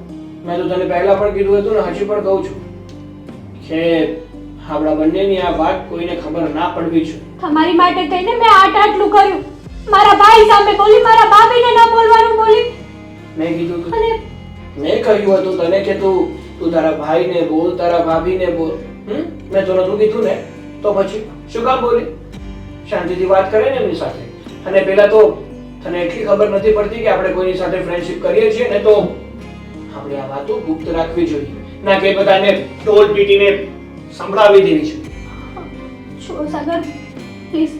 મેં તો તને પહેલા પણ કીધું હતું ને હજી પણ કહું છું કે આપણા બંનેની આ વાત કોઈને ખબર ના પડવી જોઈએ. તમારી માટે થઈને મેં આટલું કર્યું. મારા ભાઈ સામે બોલી, મારા ભાભીને ન બોલવાનું બોલી. મેં કીધું તું, અને મેં કહ્યું હતું તને કે તું તારા ભાઈને બોલ, તારા ભાભીને બોલ. મેં તો નતું કીધું ને, તો પછી શું કામ બોલી? શાંતિથી વાત કરે ને એમની સાથે. અને પેલા તો તને એટલી ખબર નથી પડતી કે આપણે કોઈની સાથે ફ્રેન્ડશિપ કરીએ છીએ ને તો આપણે આ વાતો ગુપ્ત રાખવી જોઈએ, ના કે બધાને ટોલ પીટીને સંભળાવી દેવી છે. છો સાગર, પ્લીઝ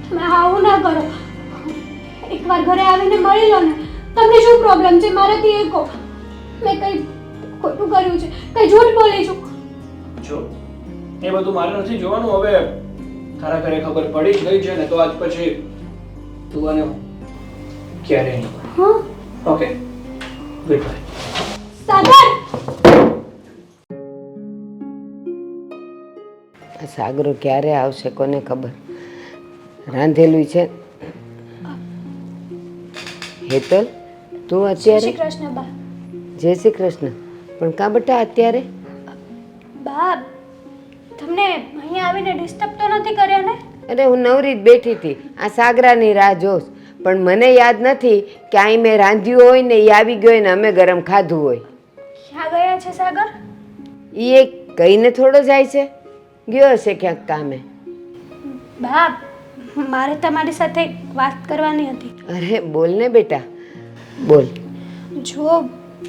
તમે આવું ના કરો. એકવાર ઘરે આવીને મળી લો ને. તમને શું પ્રોબ્લેમ છે મારાથી એ કહો. મેં કંઈ ખોટું કર્યું છે? કંઈ જૂઠ બોલી છું? જો એ બધું મારે નથી જોવાનું. હવે તારા ઘરે ખબર પડી જ ગઈ છે ને તો આજ પછી તું અને હું ક્યારેય નહીં. હા? Okay, goodbye. સાગર! આ સાગરો ક્યારે આવશે કોને ખબર. રાંધેલું છે. હેતલ, તું અત્યારે? શ્રી કૃષ્ણ બા. જય શ્રી કૃષ્ણ. પણ કાં બટા અત્યારે? બા, તમને અહીંયા આવીને ડિસ્ટર્બ તો નથી કર્યા ને? અરે હું નવરી જ બેઠી હતી, આ સાગરાની રાહ જોશ. પણ મને યાદ નથી કે અહીં મેં રાંધ્યું હોય ને એ આવી ગયો ને અમે ગરમ ખાધું હોય. ક્યાં ગયા છે સાગર? એ કહીને થોડો જાય છે, ગયો હશે ક્યાંક કામે. બા, મારે તમારી સાથે વાત કરવાની હતી. અરે બોલ ને બેટા, બોલ. જો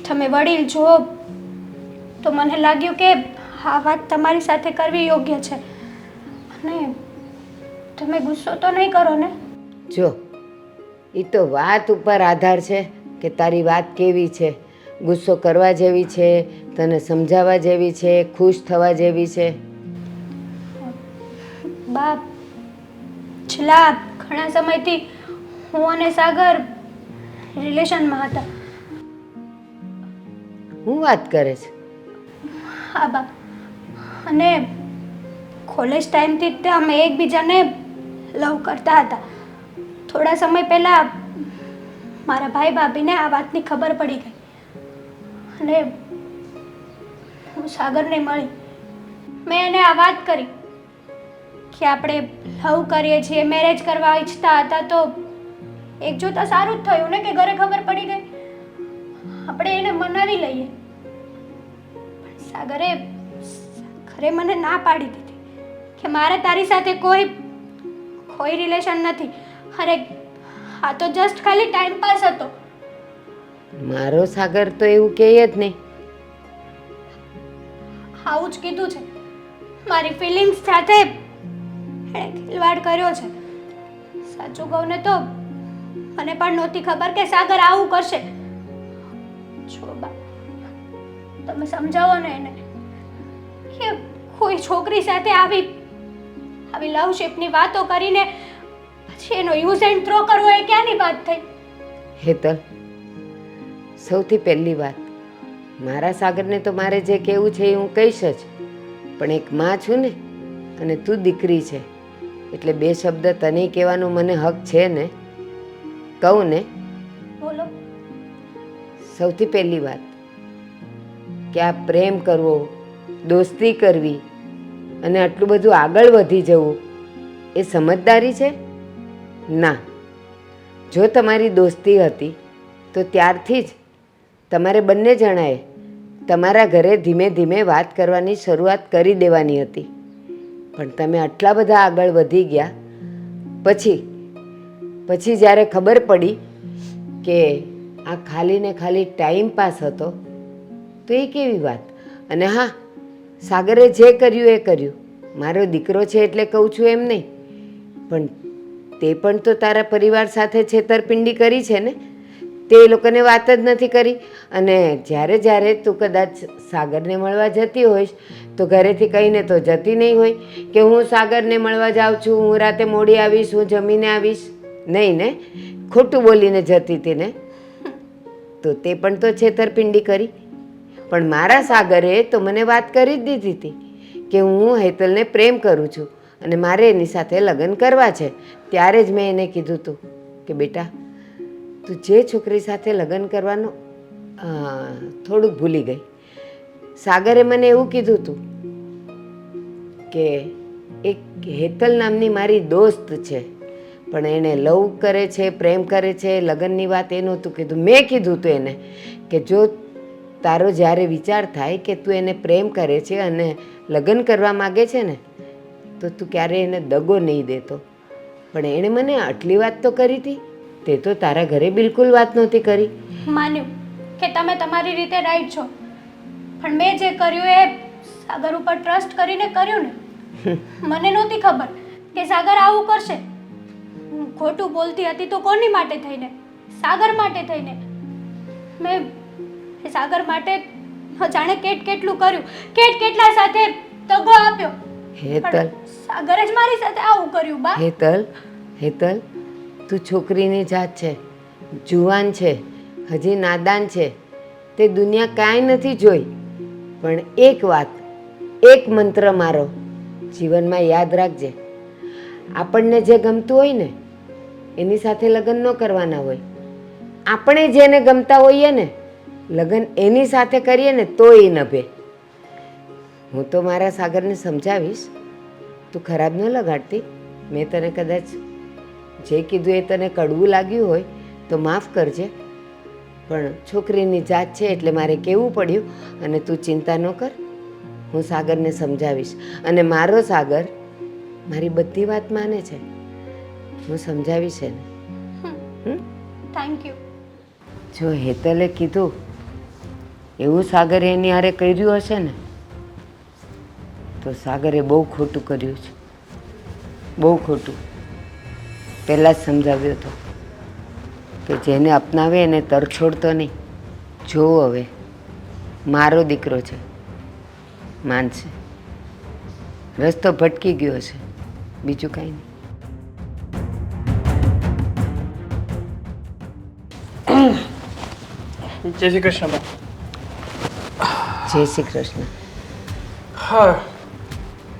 તમે વડીલ છો તો મને લાગ્યું કે આ વાત તમારી સાથે કરવી યોગ્ય છે. અને તમે ગુસ્સો તો નહીં કરો ને? જો એ તો વાત ઉપર આધાર છે કે તારી વાત કેવી છે. ગુસ્સો કરવા જેવી છે, તને સમજાવવા જેવી છે, ખુશ થવા જેવી છે. બા, છેલ્લા ઘણા સમયથી હું અને સાગર રિલેશનમાં હતા. હું વાત કરે છે? હા બા, અને કોલેજ ટાઈમથી જ તે અમે એકબીજાને લવ કરતા હતા. થોડા સમય પહેલાં મારા ભાઈ ભાભીને આ વાતની ખબર પડી ગઈ અને હું સાગરને મળી. મેં એને આ વાત કરી કે આપણે લવ કરીએ છીએ, મેરેજ કરવા ઈચ્છતા હતા. તો એક જોતા સારું જ થયું ને કે ઘરે ખબર પડી ગઈ. આપણે એને મનાવી લઈએ. પણ સાગરે મને ના પાડી દીધી કે મારે તારી સાથે કોઈ રિલેશન નથી. અરે આ તો જસ્ટ ખાલી ટાઈમ પાસ હતો. મારો સાગર તો એવું કહે જ નહીં. આવું જ કીધું છે. મારી ફિલિંગ્સ સાથે એણે ખિલવાડ કર્યો છે. સાચું કહું ને તો મને પણ નહોતી ખબર કે સાગર આવું કરશે. છો બા, તમે સમજાવો ને એને કે કોઈ છોકરી સાથે આવી લવશિપની વાતો કરીને પછી એનો યુઝ એન્ડ થ્રો કરવો એ ક્યાંની વાત થઈ? હેતલ, સૌથી પહેલી વાત, મારા સાગરને તો મારે જે કહેવું છે એ હું કહીશ જ. પણ એક માં છું ને, અને તું દીકરી છે એટલે બે શબ્દ તને કહેવાનો મને હક છે ને. કહું ને? બોલો. સૌથી પહેલી વાત કે આ પ્રેમ કરવો, દોસ્તી કરવી અને આટલું બધું આગળ વધી જવું એ સમજદારી છે? ના. જો તમારી દોસ્તી હતી તો ત્યારથી જ તમારે બંને જણાએ તમારા ઘરે ધીમે ધીમે વાત કરવાની શરૂઆત કરી દેવાની હતી. પણ તમે આટલા બધા આગળ વધી ગયા પછી જ્યારે ખબર પડી કે આ ખાલી ને ખાલી ટાઈમ પાસ હતો તો એ કેવી વાત? અને હા, સાગરે જે કર્યું એ કર્યું. મારો દીકરો છે એટલે કહું છું એમ નહીં, પણ તે પણ તો તારા પરિવાર સાથે છેતરપિંડી કરી છે ને. તે એ લોકોને વાત જ નથી કરી. અને જ્યારે તું કદાચ સાગરને મળવા જતી હોઈશ તો ઘરેથી કહીને તો જતી નહીં હોય કે હું સાગરને મળવા જાઉં છું, હું રાતે મોડી આવીશ, હું જમીને આવીશ. નહીં ને, ખોટું બોલીને જતી હતી ને. તો તે પણ તો છેતરપિંડી કરી. પણ મારા સાગરે તો મને વાત કરી જ દીધી હતી કે હું હેતલને પ્રેમ કરું છું અને મારે એની સાથે લગ્ન કરવા છે. ત્યારે જ મેં એને કીધું હતું કે બેટા, તું જે છોકરી સાથે લગ્ન કરવાનું થોડુંક ભૂલી ગઈ. સાગરે મને એવું કીધું હતું કે એક હેતલ નામની મારી દોસ્ત છે, પણ એણે લવ કરે છે, પ્રેમ કરે છે, લગ્નની વાત એ નહોતું કીધું. મેં કીધું હતું એને કે જો તારો જ્યારે વિચાર થાય કે તું એને પ્રેમ કરે છે અને લગ્ન કરવા માગે છે ને તો તું ક્યારેય એને દગો નહીં દેતો. પણ એણે મને આટલી વાત તો કરી હતી, તે તો તારા ઘરે બિલકુલ વાત નહોતી કરી. માન્યું કે તમે તમારી રીતે રાઈટ છો, પણ મેં જે કર્યું એ સાગર ઉપર ટ્રસ્ટ કરીને કર્યું ને. મને નહોતી ખબર કે સાગર આવું કરશે. હું ખોટું બોલતી હતી તો કોની માટે થઈને? સાગર માટે થઈને. મેં સાગર માટે જાણે કેટલું કર્યું, કેટલા સાથે દગો આપ્યો. હેતલ, સાગરે જ મારી સાથે આવું કર્યું. બા, હેતલ, તું છોકરીની જાત છે, જુવાન છે, હજી નાદાન છે, તે દુનિયા કાંઈ નથી જોઈ. પણ એક વાત, એક મંત્ર મારો જીવનમાં યાદ રાખજે. આપણને જે ગમતું હોય ને એની સાથે લગ્ન ન કરવાના હોય. આપણે જેને ગમતા હોઈએ ને લગ્ન એની સાથે કરીએ ને તો એ નભે. હું તો મારા સાગરને સમજાવીશ, તું ખરાબ ન લગાડતી. મેં તને કદાચ જે કીધું એ તને કડવું લાગ્યું હોય તો માફ કરજે. પણ છોકરીની જાત છે એટલે મારે કહેવું પડ્યું. અને તું ચિંતા ન કર, હું સાગરને સમજાવીશ. અને મારો સાગર મારી બધી વાત માને છે, હું સમજાવીશ એને. Thank you. જો હેતલે કીધું એવું સાગરે એની હારે કર્યું હશે ને તો સાગરે બહુ ખોટું કર્યું છે, બહુ ખોટું. પહેલાં જ સમજાવ્યો હતો કે જેને અપનાવે એને તરછોડતો નહીં. જો હવે મારો દીકરો છે, માનશે. રસ્તો ભટકી ગયો છે, બીજું કાંઈ નહીં. જય શ્રી કૃષ્ણ બા. જય શ્રી કૃષ્ણ. હા,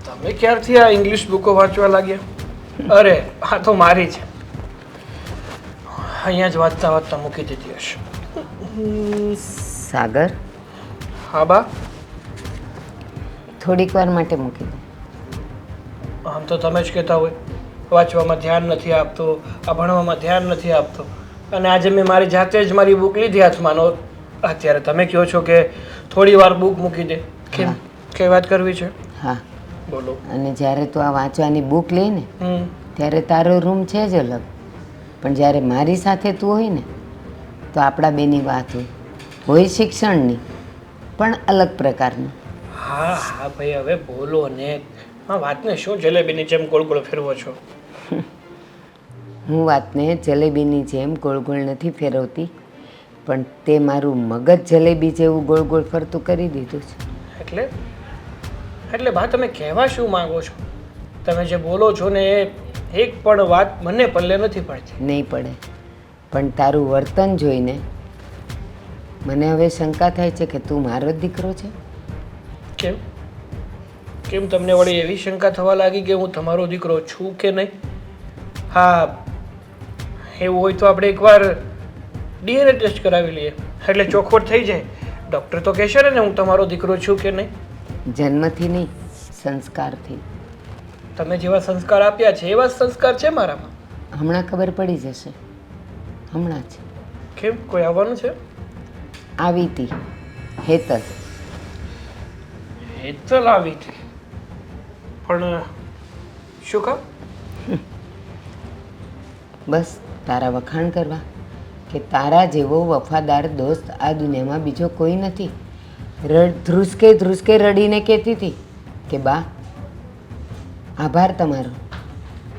તમે ક્યારથી આ ઇંગ્લિશ બુકો વાંચવા લાગ્યા? અરે આ તો મારી છે, અહીંયા જ વાંચતા વાંચતા મૂકી દીધી હશે. સાગર, હા બા. થોડીક વાર માટે મૂકી દે. આમ તો તમે જ કહેતા હોય વાંચવામાં ધ્યાન નથી આપતો, આ ભણવામાં ધ્યાન નથી આપતો, અને આજે મેં મારી જાતે જ મારી બુક લીધી હાથમાં. અત્યારે તમે કહો છો કે થોડી વાર બુક મૂકી દે. કેમ, કઈ વાત કરવી છે? હા બોલો. અને જ્યારે તું આ વાંચવાની બુક લે ને ત્યારે તારો રૂમ છે જ અલગ, પણ જ્યારે મારી સાથે તું હોય ને તો આપણા બેની વાત હોય શિક્ષણની, પણ અલગ પ્રકારની. હા હા ભાઈ, હવે બોલો ને. હા, વાતને શું જલેબીની જેમ ગોળ ગોળ ફેરવો છો? હું વાતને જલેબીની જેમ ગોળ ગોળ નથી ફેરવતી, પણ તે મારું મગજ જલેબી જેવું ગોળ ગોળ ફરતું કરી દીધું છે. એટલે બા, તમે કહેવા શું માંગો છો? તમે જે બોલો છો ને એ એક પણ વાત મને પલ્લે નથી પડતી. નહીં પડે, પણ તારું વર્તન જોઈને મને હવે શંકા થાય છે કે તું મારો જ દીકરો છે. કેમ કેમ તમને વળી એવી શંકા થવા લાગી કે હું તમારો દીકરો છું કે નહીં? હા, એવું હોય તો આપણે એકવાર ડીએનએ ટેસ્ટ કરાવી લઈએ એટલે ચોખવટ થઈ જાય. ડૉક્ટર તો કહેશે ને હું તમારો દીકરો છું કે નહીં. જન્મથી નહીં, સંસ્કારથી. તમે જેવા સંસ્કાર આપ્યા છે એવા જ સંસ્કાર છે મારામાં. હમણાં ખબર પડી જશે, હમણાં જ. કેમ, કોઈ આવવાનું છે? આવી હતી હેતલ. હેતલ આવી હતી, પણ શું કામ? બસ તારા વખાણ કરવા કે તારા જેવો વફાદાર દોસ્ત આ દુનિયામાં બીજો કોઈ નથી. ધ્રુસકે ધ્રુસકે રડીને કહેતી હતી કે બા, આભાર તમારો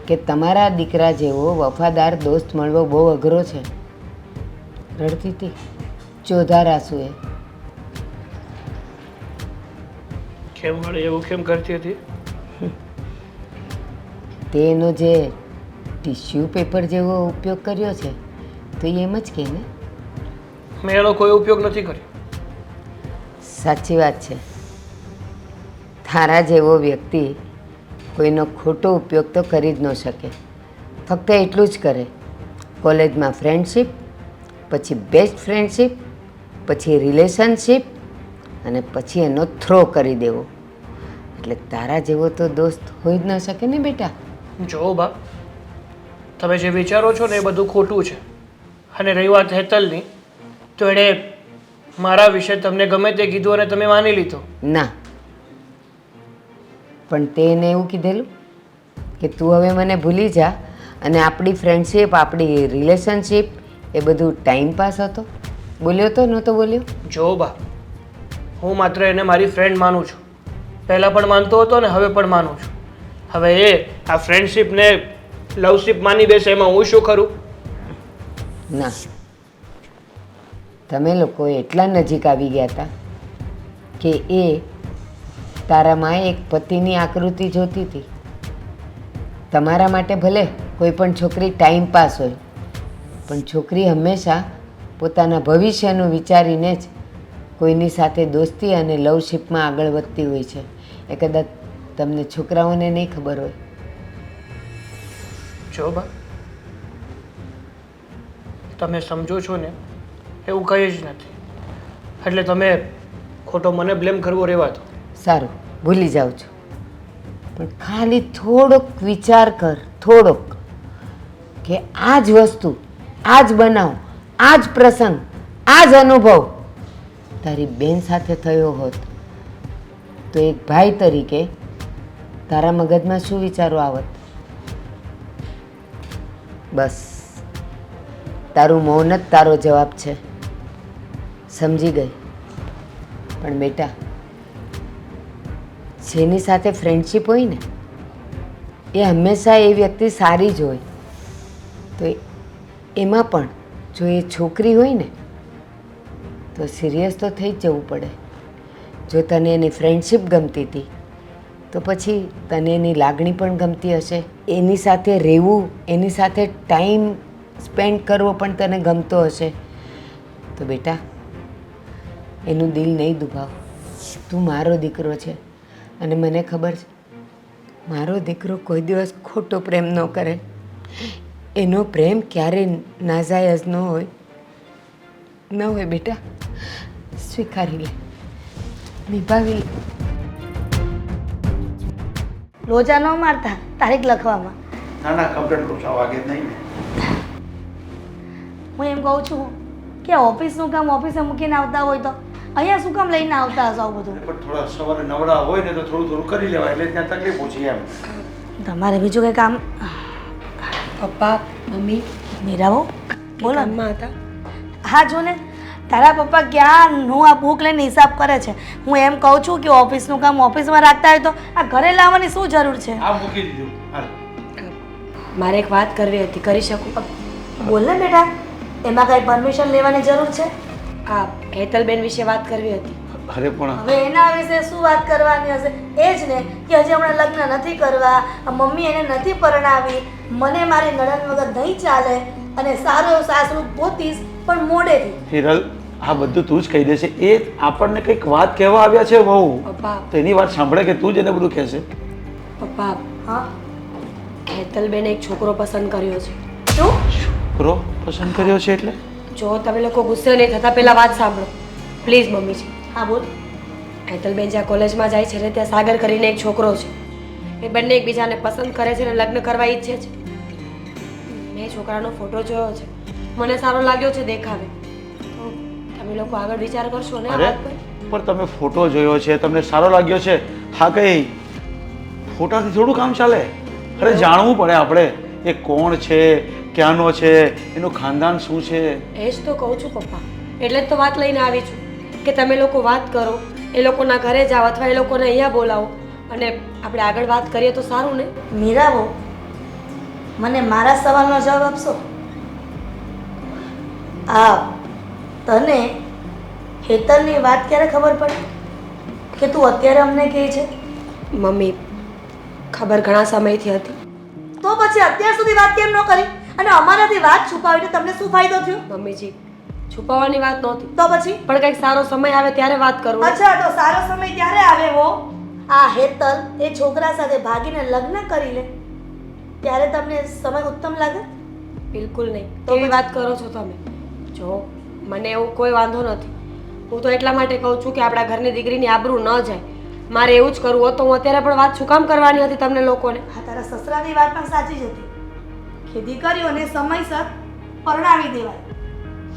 કે તમારા દીકરા જેવો વફાદાર દોસ્ત મળવો બહુ અઘરો છે. રડતી હતી ચોધાર આંસુએ. કેમ વળી એવું કેમ કરતી હતી? તે એનો જે ટિશ્યુ પેપર જેવો ઉપયોગ કર્યો છે તો એ એમ જ કહે ને. મેં એનો કોઈ ઉપયોગ નથી કર્યો. સાચી વાત છે. તારા જેવો વ્યક્તિ કોઈનો ખોટો ઉપયોગ તો કરી જ ન શકે. ફક્ત એટલું જ કરે, કોલેજમાં ફ્રેન્ડશિપ, પછી બેસ્ટ ફ્રેન્ડશિપ, પછી રિલેશનશિપ, અને પછી એનો થ્રો કરી દેવો. એટલે તારા જેવો તો દોસ્ત હોઈ જ ન શકે ને બેટા. જો બા, તમે જે વિચારો છો ને એ બધું ખોટું છે. અને રહી વાત હેતલની, તો એણે મારા વિશે તમને ગમે તે કીધું અને તમે માની લીધો. ના, પણ તે એને એવું કીધેલું કે તું હવે મને ભૂલી જા અને આપણી ફ્રેન્ડશિપ, આપણી રિલેશનશિપ એ બધું ટાઈમ પાસ હતો. બોલ્યો તો નહોતો બોલ્યો? જો બા, હું માત્ર એને મારી ફ્રેન્ડ માનું છું. પહેલાં પણ માનતો હતો ને હવે પણ માનું છું. હવે એ આ ફ્રેન્ડશિપને લવશિપ માની બેસે એમાં હું શું કરું? ના, તમે લોકો એટલા નજીક આવી ગયા હતા કે એ તારામાં એક પતિની આકૃતિ જોતી હતી. તમારા માટે ભલે કોઈ પણ છોકરી ટાઈમ પાસ હોય, પણ છોકરી હંમેશા પોતાના ભવિષ્યનું વિચારીને જ કોઈની સાથે દોસ્તી અને લવશિપમાં આગળ વધતી હોય છે. એ કદાચ તમને છોકરાઓને નહીં ખબર હોય. જો બા, તમે સમજો છો ને એવું કંઈ જ નથી. એટલે તમે ખોટો મને બ્લેમ કરવો રહેવા દો. સારું, ભૂલી જાઉં છું, પણ ખાલી થોડોક વિચાર કર, થોડોક, કે આ જ વસ્તુ, આ જ બનાવ, આ જ પ્રસંગ, આ જ અનુભવ તારી બેન સાથે થયો હોત તો એક ભાઈ તરીકે તારા મગજમાં શું વિચારો આવત? બસ તારું મૌન જ તારો જવાબ છે. સમજી ગઈ. પણ બેટા, જેની સાથે ફ્રેન્ડશિપ હોય ને એ હંમેશા એ વ્યક્તિ સારી જ હોય. તો એમાં પણ જો એ છોકરી હોય ને તો સિરિયસ તો થઈ જ જવું પડે. જો તને એની ફ્રેન્ડશિપ ગમતી હતી તો પછી તને એની લાગણી પણ ગમતી હશે. એની સાથે રહેવું, એની સાથે ટાઈમ સ્પેન્ડ કરવો પણ તને ગમતો હશે. તો બેટા, એનું દિલ નહીં દુભાવ. તું મારો દીકરો છે અને મને ખબર છે મારો દીકરો કોઈ દિવસ ખોટો પ્રેમ ન કરે. એનો પ્રેમ ક્યારેય નાજાયજ ન હોય. ન હોય બેટા, સ્વીકારી લે, નિભાવી લે. લોચા ન મારતા તારીખ લખવામાં. ના ના, કમ્પ્લેટ લોચા વાગે જ નહીં ને. હું એમ કહું છું કે ઓફિસનું કામ ઓફિસે મૂકીને આવતા હોય તો અહીંયા શું કામ લઈને આવતા હશો આવું બધું? પણ થોડા સવારે નવરા હોય ને તો થોડું થોડું કરી લેવાય, એટલે ત્યાં તકલીફ ઓછી એમ. તમારે બીજું કંઈ કામ? પપ્પા, મમ્મી મીરાબો બોલો ને. કામમાં હતા. હા જો ને, તારા પપ્પા ક્યાંનું આ બુક લઈને હિસાબ કરે છે. હું એમ કહું છું કે ઓફિસનું કામ ઓફિસમાં રાખતા હોય તો આ ઘરે લાવવાની શું જરૂર છે? આ મૂકી દીધું. હાલ. મારે એક વાત કરવી હતી, કરી શકું? બોલ ને બેટા, એમાં કાંઈ પરમિશન લેવાની જરૂર છે? આ હેતલબેન વિશે વાત કરવી હતી. અરે પણ હવે એના વિશે શું વાત કરવાની હશે? એ જ ને કે હજી હમણાં લગ્ન નથી કરવા, મમ્મી એને નથી પરણાવી, મને મારી નણંદ વગર નહીં ચાલે અને સારું એવું સાસરું ગોતીશ પણ મોડેથી. હિરલ, આ બધું તું જ કહી દેશે. એ આપણને કંઈક વાત કહેવા આવ્યા છે વહુ, પપ્પા, તો એની વાત સાંભળે કે તું જ એને બધું કહેશે? પપ્પા, હા હેતલબેને એક છોકરો પસંદ કર્યો છે. શું? છોકરો પસંદ કર્યો છે એટલે? જો તમે લોકો ગુસ્સે નહીં થતા પહેલા વાત સાંભળો. પ્લીઝ મમ્મીજી. હા બોલ. હેતલબેન જ્યાં કોલેજમાં જાય છે ને ત્યાં સાગર કરીને એક છોકરો છે. એ બંને એકબીજાને પસંદ કરે છે અને લગ્ન કરવા ઈચ્છે છે. મેં છોકરાનો ફોટો જોયો છે, મને સારો લાગ્યો છે દેખાવે. તો તમે લોકો આગળ વિચાર કરશો ને આ અરે વાત પર? પણ તમે ફોટો જોયો છે, તમને સારો લાગ્યો છે, હા કઈ ફોટાથી થોડું કામ ચાલે. અરે જાણવું પડે આપણે એ કોણ છે, ક્યાંનો છે, એનું ખાનદાન શું છે. એ જ તો કહું છું પપ્પા, એટલે જ તો વાત લઈને આવી છું કે તમે લોકો વાત કરો, એ લોકોના ઘરે જાઓ અથવા એ લોકોને અહીંયા બોલાવો અને આપણે આગળ વાત કરીએ તો સારું ને. મીરાબો, મને મારા સવાલનો જવાબ આપશો? તને હેતલની વાત ક્યારે ખબર પડી કે તું અત્યારે અમને કહે છે? મમ્મી, ખબર ઘણા સમયથી હતી. તો પછી અત્યાર સુધી વાત કેમ ન કરી અને અમારાથી વાત છુપાવીને તમને શું ફાયદો થયો? મમ્મીજી, છુપાવવાની વાત નહોતી, તો પછી પણ કંઈક સારો સમય આવે ત્યારે વાત કરું. અચ્છા, તો સારો સમય ત્યારે આવે હો. આ હેતલ એ છોકરા સાથે ભાગીને લગ્ન કરી લે ત્યારે તમને સમય ઉત્તમ લાગે? બિલકુલ નહીં. તો કેવી વાત કરો છો તમે? જો મને એવું કોઈ વાંધો નથી. હું તો એટલા માટે કહું છું કે આપણા ઘરની દીકરીની આબરૂ ન જાય. મારે એવું જ કરવું હોત તો હું અત્યારે પણ વાત શું કામ કરવાની હતી તમને લોકોને? હા, તારા સસરાની વાત પણ સાચી જ હતી કે દીકરીઓને સમયસર પરણાવી દેવાય.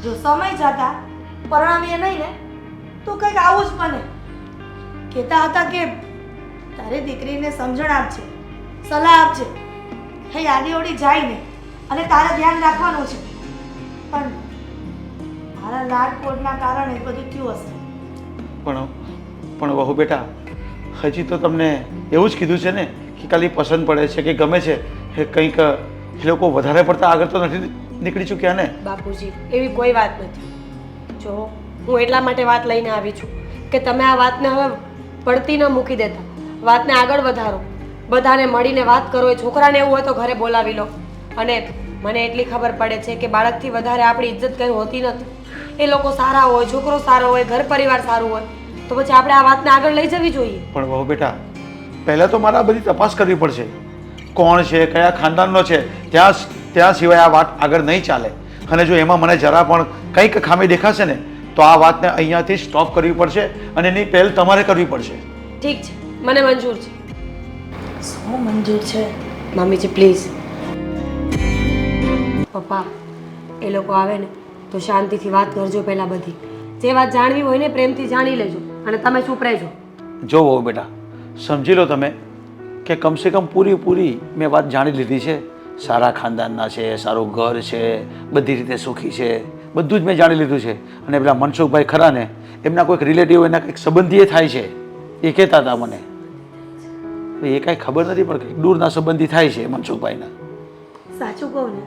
જો સમય જતા પરણાવીએ નહીં ને તો કંઈક આવું જ બને. કહેતા હતા કે તારી દીકરીને સમજણ આપજે, સલાહ આપજે, હે આડીઓડી જાય ને અને તારે ધ્યાન રાખવાનું છે. પણ મારા લાડકોડના કારણે બધું થયું હશે. પણ વહુ બેટા, હજી તો તમને એવું જ કીધું છે ને કે ખાલી પસંદ પડે છે કે ગમે છે, એ કંઈક એ લોકો વધારે પડતા આગળ તો નથી નીકળી ચૂક્યા ને? બાપુજી, એવી કોઈ વાત નથી. જો હું એટલા માટે વાત લઈને આવી છું કે તમે આ વાતને હવે પડતી ન મૂકી દેતા, વાતને આગળ વધારો, બધાને મળીને વાત કરો. એ છોકરાને એવું હોય તો ઘરે બોલાવી લો. અને મને એટલી ખબર પડે છે કે બાળકથી વધારે આપણી ઇજ્જત કંઈ હોતી નથી. એ લોકો સારા હોય, છોકરો સારો હોય, ઘર પરિવાર સારું હોય તો પછી આપણે આ વાતને આગળ લઈ જવી જોઈએ. પણ વહુ બેટા, પહેલાં તો મારે આ બધી તપાસ કરવી પડશે. કોણ છે, કયા ખાનદાનનો છે, ત્યાં સિવાય આ વાત આગળ નહીં ચાલે. અને જો એમાં મને જરા પણ કંઈક ખામી દેખાશે ને તો આ વાતને અહીંયાથી સ્ટોપ કરવી પડશે અને એની પહેલ તમારે કરવી પડશે. ઠીક છે, મને મંજૂર છે. શું મંજૂર છે? મમ્મીજી પ્લીઝ. પપ્પા, એ લોકો આવે ને તો શાંતિથી વાત કરજો. પહેલાં બધી જે વાત જાણવી હોય ને પ્રેમથી જાણી લેજો અને તમે ચૂપ રહેજો. જો વહુ બેટા, સમજી લો તમે કે કમસે કમ પૂરી મેં વાત જાણી લીધી છે. સારા ખાનદાનના છે, સારું ઘર છે, બધી રીતે સુખી છે, બધું જ મેં જાણી લીધું છે. અને પેલા મનસુખભાઈ ખરા ને, એમના કોઈક રિલેટિવ, એના કંઈક સંબંધીએ થાય છે, એ કહેતા હતા મને. એ કાંઈ ખબર નથી પણ કંઈક દૂરના સંબંધી થાય છે મનસુખભાઈના. સાચું કહું ને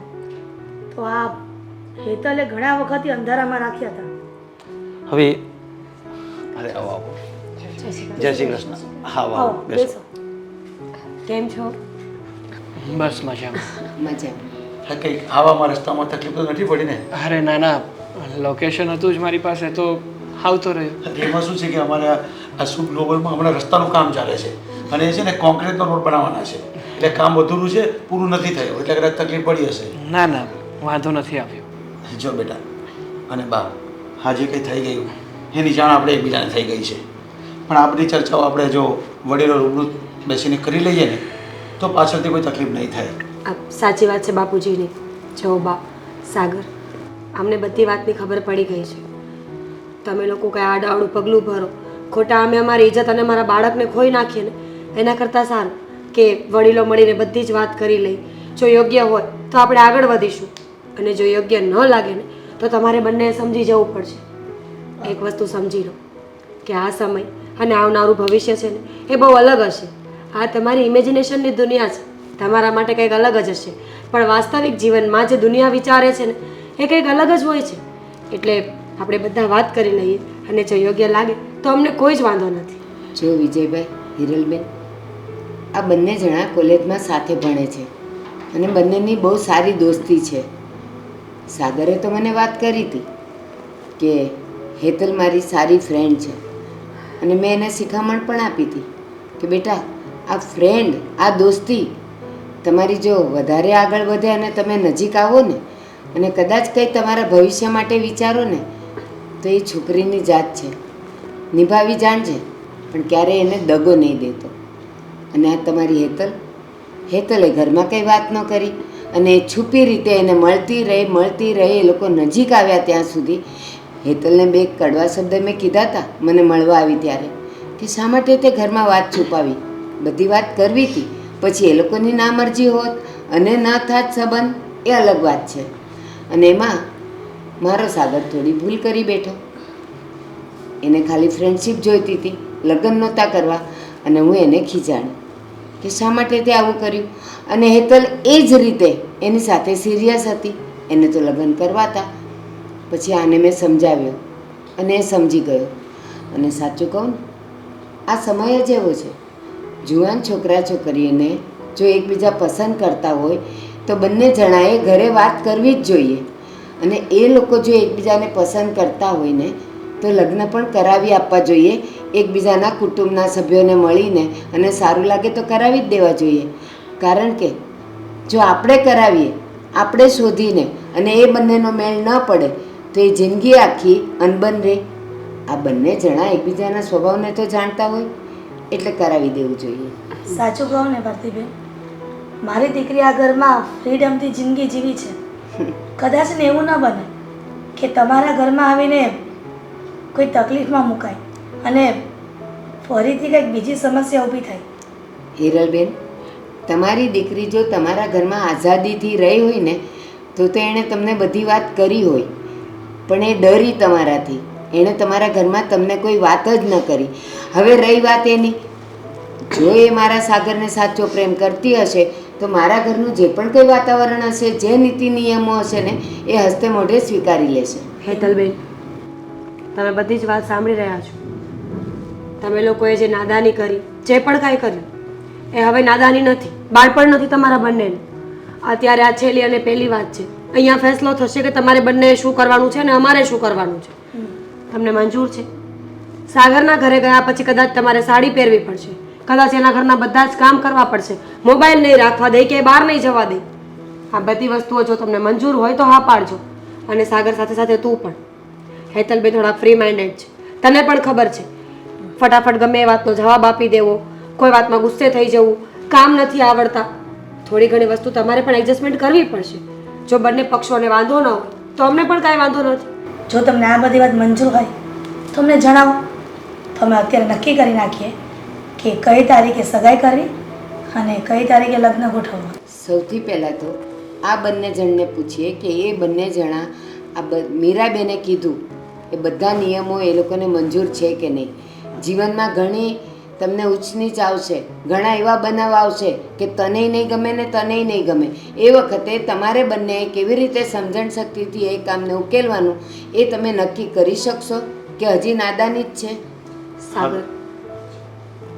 તો આ હેતલે ઘણા વખતથી અંધારામાં રાખ્યા હતા. હવે અરે આવો આવો. જય શ્રી કૃષ્ણ. હા વાહ, આવો, બેસો. બેસો. કેમ છો? બસ મજામાં. મજા. હા, કંઈક આવામાં રસ્તામાં તકલીફ તો નથી પડી ને? અરે ના ના, લોકેશન હતું જ મારી પાસે તો આવતો રહ્યો. એમાં શું છે કે અમારે આ સુપ ગ્લોબલમાં હમણાં રસ્તાનું કામ ચાલે છે અને એ છે ને કોન્ક્રીટનો રોડ બનાવવાના છે, એટલે કામ અધૂરું છે, પૂરું નથી થયું, એટલે કદાચ તકલીફ પડી હશે. ના ના, વાંધો નથી આવ્યો. જો બેટા અને બા, હા જે કંઈ થઈ ગયું એની જાણ આપણે એકબીજાને થઈ ગઈ છે, પણ આ બધી ચર્ચાઓ આપણે જો વડીલો રૂબરૂ બેસીને કરી લઈએ ને તો પાછળથી કોઈ તકલીફ નહીં થાય. આ સાચી વાત છે બાપુજીની. જો બા, સાગર, અમને બધી વાતની ખબર પડી ગઈ છે. તમે લોકો કંઈ આડાવડું પગલું ભરો, ખોટા અમે અમારી ઇજ્જત અને મારા બાળકને ખોઈ નાખીએ ને એના કરતાં સારું કે વડીલો મળીને બધી જ વાત કરી લઈ. જો યોગ્ય હોય તો આપણે આગળ વધીશું અને જો યોગ્ય ન લાગે ને તો તમારે બંને સમજી જવું પડશે. એક વસ્તુ સમજી લો કે આ સમય અને આવનારું ભવિષ્ય છે ને એ બહુ અલગ હશે. આ તમારી ઇમેજિનેશનની દુનિયા છે, તમારા માટે કંઈક અલગ જ હશે, પણ વાસ્તવિક જીવનમાં જે દુનિયા વિચારે છે ને એ કંઈક અલગ જ હોય છે. એટલે આપણે બધા વાત કરી લઈએ અને જો યોગ્ય લાગે તો અમને કોઈ જ વાંધો નથી. જો વિજયભાઈ, હિરલબેન, આ બંને જણા કોલેજમાં સાથે ભણે છે અને બંનેની બહુ સારી દોસ્તી છે. સાગરે તો મને વાત કરી હતી કે હેતલ મારી સારી ફ્રેન્ડ છે અને મેં એને શિખામણ પણ આપી હતી કે બેટા આ ફ્રેન્ડ, આ દોસ્તી તમારી જો વધારે આગળ વધે અને તમે નજીક આવો ને અને કદાચ કંઈ તમારા ભવિષ્ય માટે વિચારો ને તો એ છોકરીની જાત છે, નિભાવી જાણજે, પણ ક્યારેય એને દગો નહીં દેતો. અને આ તમારી હેતલે ઘરમાં કંઈ વાત ન કરી અને એ છુપી રીતે એને મળતી રહી એ લોકો નજીક આવ્યા ત્યાં સુધી હેતલને બે કડવા શબ્દ મેં કીધા હતા મને મળવા આવી ત્યારે, કે શા માટે તે ઘરમાં વાત છુપાવી, બધી વાત કરવી હતી. પછી એ લોકોની ના મરજી હોત અને ન થાત સંબંધ, એ અલગ વાત છે. અને એમાં મારો સાગર થોડી ભૂલ કરી બેઠો. એને ખાલી ફ્રેન્ડશિપ જોઈતી હતી, લગ્ન નહોતા કરવા, અને હું એને ખીજાણી કે શા માટે તે આવું કર્યું. અને હેતલ એ જ રીતે એની સાથે સિરિયસ હતી, એને તો લગ્ન કરવા હતા. પછી આને મેં સમજાવ્યો અને એ સમજી ગયો. અને સાચું કહું ને, આ સમય જ એવો છે, જુવાન છોકરા છોકરીઓને જો એકબીજા પસંદ કરતા હોય તો બંને જણાએ ઘરે વાત કરવી જ જોઈએ. અને એ લોકો જો એકબીજાને પસંદ કરતા હોય ને તો લગ્ન પણ કરાવી આપવા જોઈએ, એકબીજાના કુટુંબના સભ્યોને મળીને, અને સારું લાગે તો કરાવી જ દેવા જોઈએ. કારણ કે જો આપણે કરાવીએ, આપણે શોધીને, અને એ બંનેનો મેળ ન પડે તો એ જિંદગી આખી અનબન રહે. આ બંને જણા એકબીજાના સ્વભાવને તો જાણતા હોય એટલે કરાવી દેવું જોઈએ. સાચું કહું ને ભારતીબેન, મારી દીકરી આ ઘરમાં ફ્રીડમથી જિંદગી જીવી છે. કદાચ ને એવું ન બને કે તમારા ઘરમાં આવીને કોઈ તકલીફમાં મુકાય અને ફરીથી કંઈક બીજી સમસ્યા ઊભી થાય. હિરલબેન, તમારી દીકરી જો તમારા ઘરમાં આઝાદીથી રહી હોય ને તો એણે તમને બધી વાત કરી હોય, પણ એ ડરી તમારાથી, એણે તમારા ઘરમાં તમને કોઈ વાત જ ન કરી. હવે રહી વાત એની, જો એ મારા સાગરને સાચો પ્રેમ કરતી હશે તો મારા ઘરનું જે પણ કંઈ વાતાવરણ હશે, જે નીતિ નિયમો હશે ને એ હસ્તે મોઢે સ્વીકારી લેશે. હેતલબેન, તમે બધી જ વાત સાંભળી રહ્યા છો. તમે લોકોએ જે નાદાની કરી, જે પણ કાંઈ કર્યું, એ હવે નાદાની નથી, બાળપણ નથી તમારા બંનેનું. અત્યારે આ છેલ્લી અને પહેલી વાત છે. અહીંયા ફેસલો થશે કે તમારે બંને શું કરવાનું છે અને અમારે શું કરવાનું છે. તમને મંજૂર છે? સાગરના ઘરે ગયા પછી કદાચ તમારે સાડી પહેરવી પડશે, કદાચ એના ઘરના બધા જ કામ કરવા પડશે, મોબાઈલ નહીં રાખવા દે કે બહાર નહીં જવા દે. આ બધી વસ્તુઓ જો તમને મંજૂર હોય તો હા પાડજો. અને સાગર સાથે સાથે તું પણ. હેતલબેન થોડા ફ્રી માઇન્ડેડ છે, તને પણ ખબર છે. ફટાફટ ગમે એ વાતનો જવાબ આપી દેવો, કોઈ વાતમાં ગુસ્સે થઈ જવું, કામ નથી આવડતા, થોડી ઘણી વસ્તુ તમારે પણ એડજસ્ટમેન્ટ કરવી પડશે. જો બંને પક્ષોને વાંધો ન હોય તો અમને પણ કાંઈ વાંધો નથી. જો તમને આ બધી વાત મંજૂર હોય તો અમને જણાવો, તો અમે અત્યારે નક્કી કરી નાખીએ કે કઈ તારીખે સગાઈ કરવી અને કઈ તારીખે લગ્ન ગોઠવવા. સૌથી પહેલાં તો આ બંને જણને પૂછીએ કે એ બંને જણા મીરાબેને કીધું એ બધા નિયમો એ લોકોને મંજૂર છે કે નહીં. જીવનમાં ઘણી તમને ઊંચ નીચ આવશે, ઘણા એવા બનાવ આવશે કે તનેય નહીં ગમે ને તનેય નહીં ગમે. એ વખતે તમારે બંને કેવી રીતે સમજણ શક્તિથી એ કામને ઉકેલવાનું એ તમે નક્કી કરી શકશો કે હજી નાદાની જ છે? સાગર,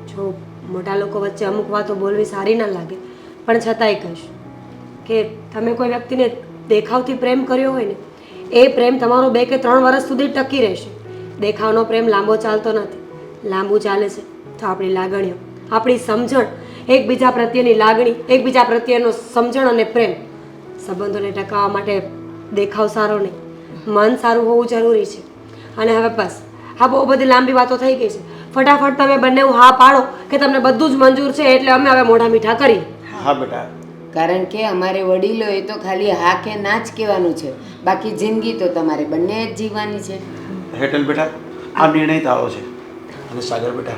જો મોટા લોકો વચ્ચે અમુક વાતો બોલવી સારી ન લાગે, પણ છતાંય કહીશ કે તમે કોઈ વ્યક્તિને દેખાવથી પ્રેમ કર્યો હોય ને એ પ્રેમ તમારો 2 કે 3 વર્ષ સુધી ટકી રહેશે. દેખાવનો પ્રેમ લાંબો ચાલતો નથી. લાંબુ ચાલે છે તો આપણી લાગણીઓ, આપણી સમજણ, એકબીજા પ્રત્યેની લાગણી, એકબીજા પ્રત્યેનો સમજણ અને પ્રેમ. સંબંધોને ટકાવવા માટે દેખાવ સારો નહીં, મન સારું હોવું જરૂરી છે. અને હવે બસ, આ બહુ બધી લાંબી વાતો થઈ ગઈ છે. ફટાફટ તમે બંને હા પાડો કે તમને બધું જ મંજૂર છે, એટલે અમે હવે મોઢા મીઠા કરી. હા બેટા, કારણ કે અમારે વડીલોએ તો ખાલી હા કે ના જ કહેવાનું છે, બાકી જિંદગી તો તમારે બંને જ જીવવાની છે. હેટલ બેટા, આ નિર્ણય તારો છે. અને સાગર બેટા,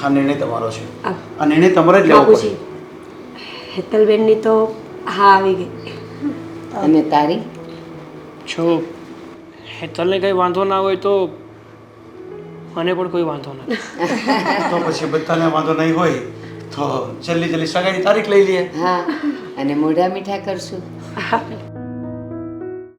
આ નિર્ણય તમારો છે. આ નિર્ણય તમારે જ લેવો પડશે. હેતલબેનની તો હા આવી ગઈ. અને તારી? જો હેતલને કંઈ વાંધો ના હોય તો મને પણ કોઈ વાંધો નથી. તો પછી બધાને વાંધો નહીં હોય તો જલ્દી સગાઈની તારીખ લઈ લઈએ. હા, અને મોઢા મીઠા કરશું. હા